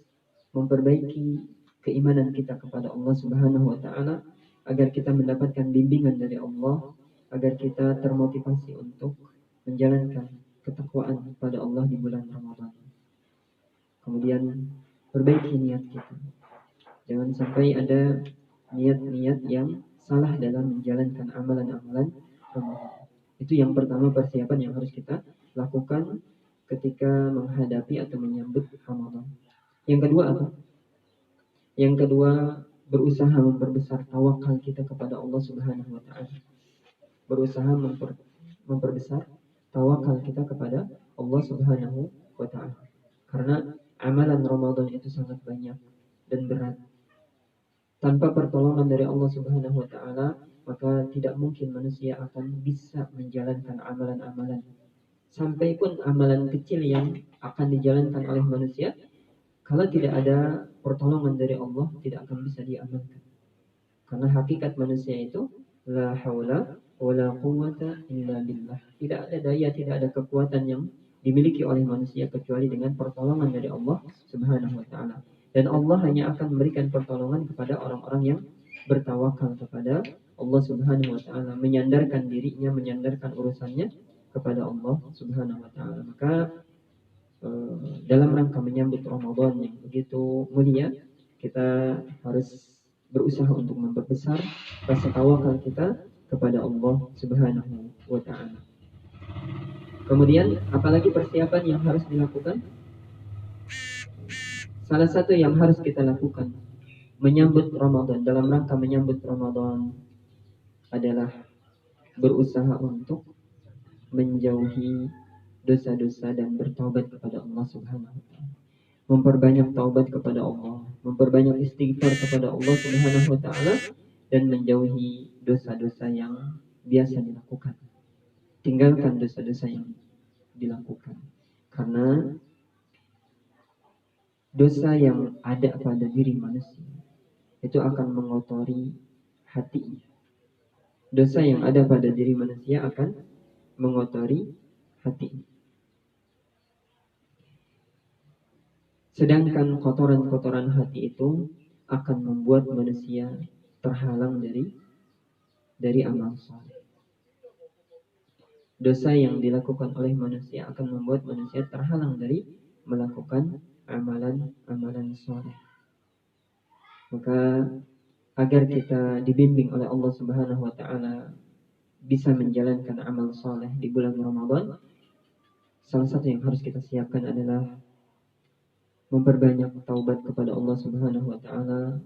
memperbaiki keimanan kita kepada Allah Subhanahu wa Ta'ala, agar kita mendapatkan bimbingan dari Allah, agar kita termotivasi untuk menjalankan ketakwaan kepada Allah di bulan Ramadan. Kemudian perbaiki niat kita. Jangan sampai ada niat-niat yang salah dalam menjalankan amalan-amalan Ramadan. Itu yang pertama, persiapan yang harus kita lakukan ketika menghadapi atau menyambut Ramadan. Yang kedua apa? Yang kedua, berusaha memperbesar tawakal kita kepada Allah Subhanahu wa Ta'ala. Berusaha memperbesar tawakal kita kepada Allah Subhanahu wa Ta'ala. Karena amalan Ramadan itu sangat banyak dan berat. Tanpa pertolongan dari Allah Subhanahu wa Ta'ala, maka tidak mungkin manusia akan bisa menjalankan amalan-amalan. Sampai pun amalan kecil yang akan dijalankan oleh manusia, kalau tidak ada pertolongan dari Allah, tidak akan bisa diamalkan. Karena hakikat manusia itu la haula wala quwwata illa billah. Tidak ada daya, tidak ada kekuatan yang dimiliki oleh manusia kecuali dengan pertolongan dari Allah Subhanahu wa Ta'ala. Dan Allah hanya akan memberikan pertolongan kepada orang-orang yang bertawakal kepada Allah Subhanahu wa Ta'ala, menyandarkan dirinya, menyandarkan urusannya kepada Allah Subhanahu wa Ta'ala. Maka dalam rangka menyambut Ramadan yang begitu mulia, kita harus berusaha untuk memperbesar rasa tawakal kita kepada Allah Subhanahu wa Ta'ala. Kemudian apalagi persiapan yang harus dilakukan? Salah satu yang harus kita lakukan menyambut Ramadan, dalam rangka menyambut Ramadan, adalah berusaha untuk menjauhi dosa-dosa dan bertaubat kepada Allah Subhanahu wa Ta'ala. Memperbanyak taubat kepada Allah, memperbanyak istighfar kepada Allah Subhanahu wa Ta'ala, dan menjauhi dosa-dosa yang biasa dilakukan. Tinggalkan dosa-dosa yang dilakukan. Karena dosa yang ada pada diri manusia itu akan mengotori hatinya. Dosa yang ada pada diri manusia akan mengotori hatinya. Sedangkan kotoran-kotoran hati itu akan membuat manusia terhalang dari amal saleh. Dosa yang dilakukan oleh manusia akan membuat manusia terhalang dari melakukan amalan-amalan saleh. Maka agar kita dibimbing oleh Allah Subhanahu wa Ta'ala bisa menjalankan amal soleh di bulan Ramadan, salah satu yang harus kita siapkan adalah memperbanyak taubat kepada Allah Subhanahu wa taala,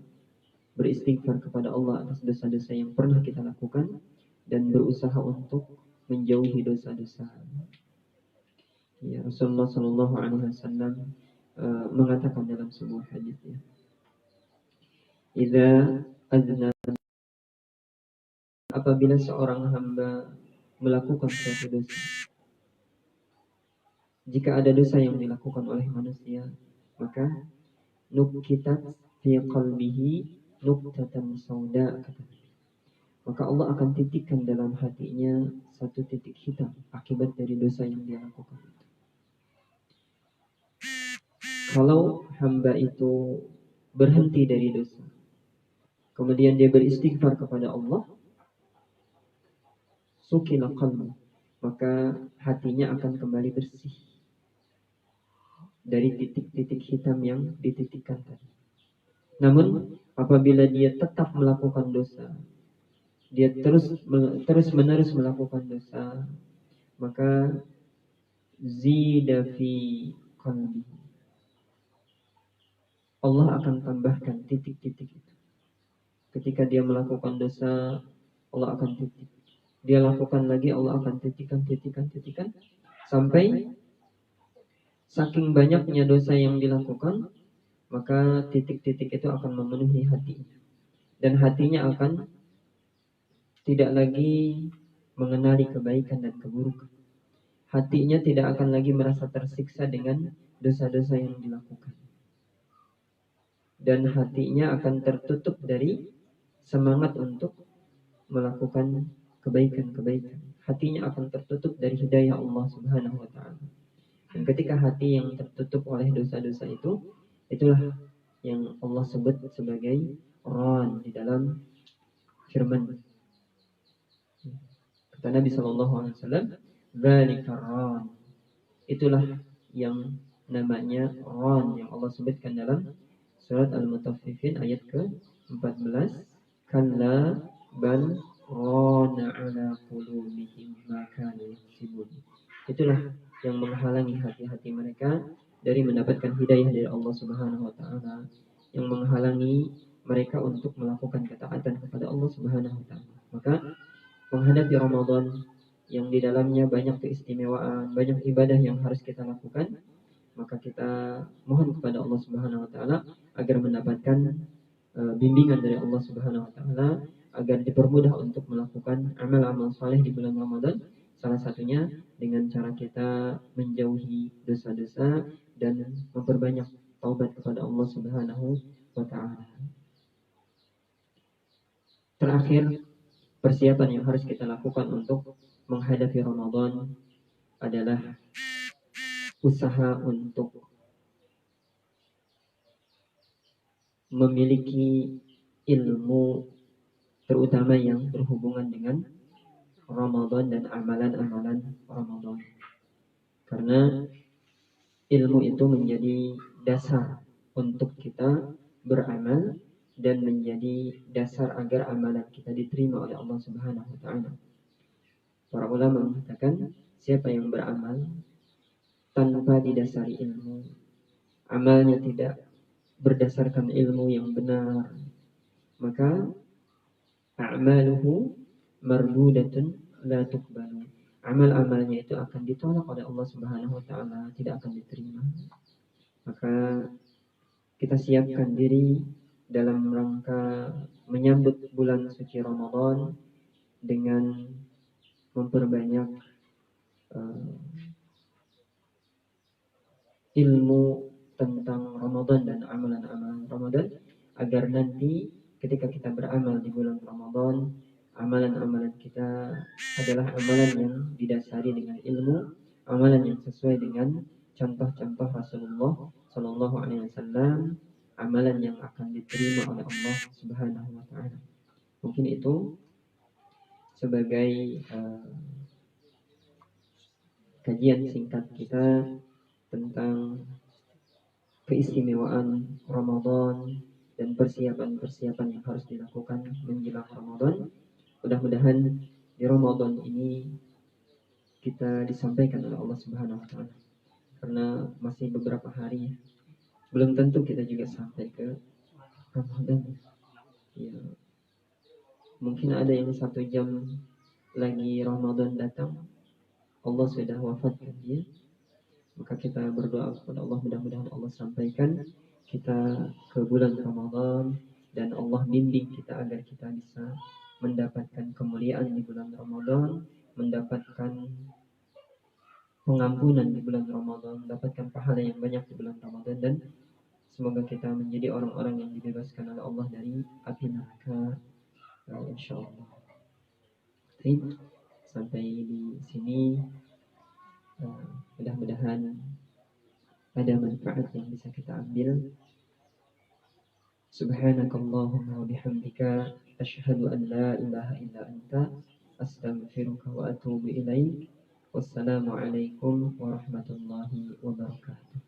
beristighfar kepada Allah atas dosa-dosa yang pernah kita lakukan, dan berusaha untuk menjauhi dosa-dosa. Ya, Rasulullah Shallallahu Alaihi Wasallam mengatakan dalam sebuah hadisnya, "Idza azna," apabila seorang hamba melakukan suatu dosa, jika ada dosa yang dilakukan oleh manusia, maka nukitat fi qalbihi nuktatan sauda, maka Allah akan titikkan dalam hatinya satu titik hitam akibat dari dosa yang dia lakukan. Kalau hamba itu berhenti dari dosa, kemudian dia beristighfar kepada Allah, sukina qalbu, maka hatinya akan kembali bersih dari titik-titik hitam yang dititikkan tadi. Namun apabila dia tetap melakukan dosa, dia terus menerus melakukan dosa, maka zida fi qalbi, Allah akan tambahkan titik-titik itu. Ketika dia melakukan dosa, Allah akan titik. Dia lakukan lagi, Allah akan titikkan, sampai saking banyaknya dosa yang dilakukan, maka titik-titik itu akan memenuhi hatinya. Dan hatinya akan tidak lagi mengenali kebaikan dan keburukan. Hatinya tidak akan lagi merasa tersiksa dengan dosa-dosa yang dilakukan. Dan hatinya akan tertutup dari semangat untuk melakukan kebaikan-kebaikan. Hatinya akan tertutup dari hidayah Allah Subhanahu wa taala. Dan ketika hati yang tertutup oleh dosa-dosa itu, itulah yang Allah sebut sebagai ran di dalam firman. Kata Nabi sallallahu alaihi wasallam, "Dzalikar ran." Itulah yang namanya ran yang Allah sebutkan dalam surat Al-Mutaffifin ayat ke-14, "Kalla bal rana ala qulubihim ma kanu yaksibun." Itulah yang menghalangi hati-hati mereka dari mendapatkan hidayah dari Allah Subhanahu wa taala, yang menghalangi mereka untuk melakukan ketaatan kepada Allah Subhanahu wa taala. Maka menghadapi Ramadan yang di dalamnya banyak keistimewaan, banyak ibadah yang harus kita lakukan, maka kita mohon kepada Allah Subhanahu wa taala agar mendapatkan bimbingan dari Allah Subhanahu wa taala, agar dipermudah untuk melakukan amal-amal saleh di bulan Ramadan. Salah satunya dengan cara kita menjauhi dosa-dosa dan memperbanyak taubat kepada Allah Subhanahu wa taala. Terakhir, persiapan yang harus kita lakukan untuk menghadapi Ramadan adalah usaha untuk memiliki ilmu, terutama yang berhubungan dengan Ramadan dan amalan-amalan Ramadan. Karena ilmu itu menjadi dasar untuk kita beramal dan menjadi dasar agar amalan kita diterima oleh Allah Subhanahu wa taala. Para ulama mengatakan, siapa yang beramal tanpa didasari ilmu, amalnya tidak berdasarkan ilmu yang benar, maka a'maluhu mardudatun la tuqbalu. Amal-amalnya itu akan ditolak oleh Allah Subhanahu wa taala, tidak akan diterima. Maka kita siapkan diri dalam rangka menyambut bulan suci Ramadan dengan memperbanyak ilmu tentang Ramadan dan amalan-amalan Ramadan, agar nanti ketika kita beramal di bulan Ramadan, amalan-amalan kita adalah amalan yang didasari dengan ilmu, amalan yang sesuai dengan contoh-contoh Rasulullah Shallallahu Alaihi Wasallam, amalan yang akan diterima oleh Allah Subhanahu Wa Taala. Mungkin itu sebagai kajian singkat kita tentang keistimewaan Ramadan dan persiapan-persiapan yang harus dilakukan menjelang Ramadan. Mudah-mudahan di Ramadan ini kita disampaikan oleh Allah Subhanahu wa taala. Karena masih beberapa hari ya. Belum tentu kita juga sampai ke Ramadan. Ya, mungkin ada yang 1 jam lagi Ramadan datang, Allah sudah wafatkan dia. Maka kita berdoa kepada Allah, mudah-mudahan Allah sampaikan kita ke bulan Ramadan dan Allah bimbing kita agar kita bisa mendapatkan kemuliaan di bulan Ramadan, mendapatkan pengampunan di bulan Ramadan, mendapatkan pahala yang banyak di bulan Ramadan, dan semoga kita menjadi orang-orang yang dibebaskan oleh Allah dari api neraka, insyaallah. Baik, sampai di sini mudah-mudahan ada manfaat yang bisa kita ambil. Subhanakallahumma wa bihamdika asyhadu an la ilaha illa anta astaghfiruka wa atubu ilaik. Wassalamualaikum warahmatullahi wabarakatuh.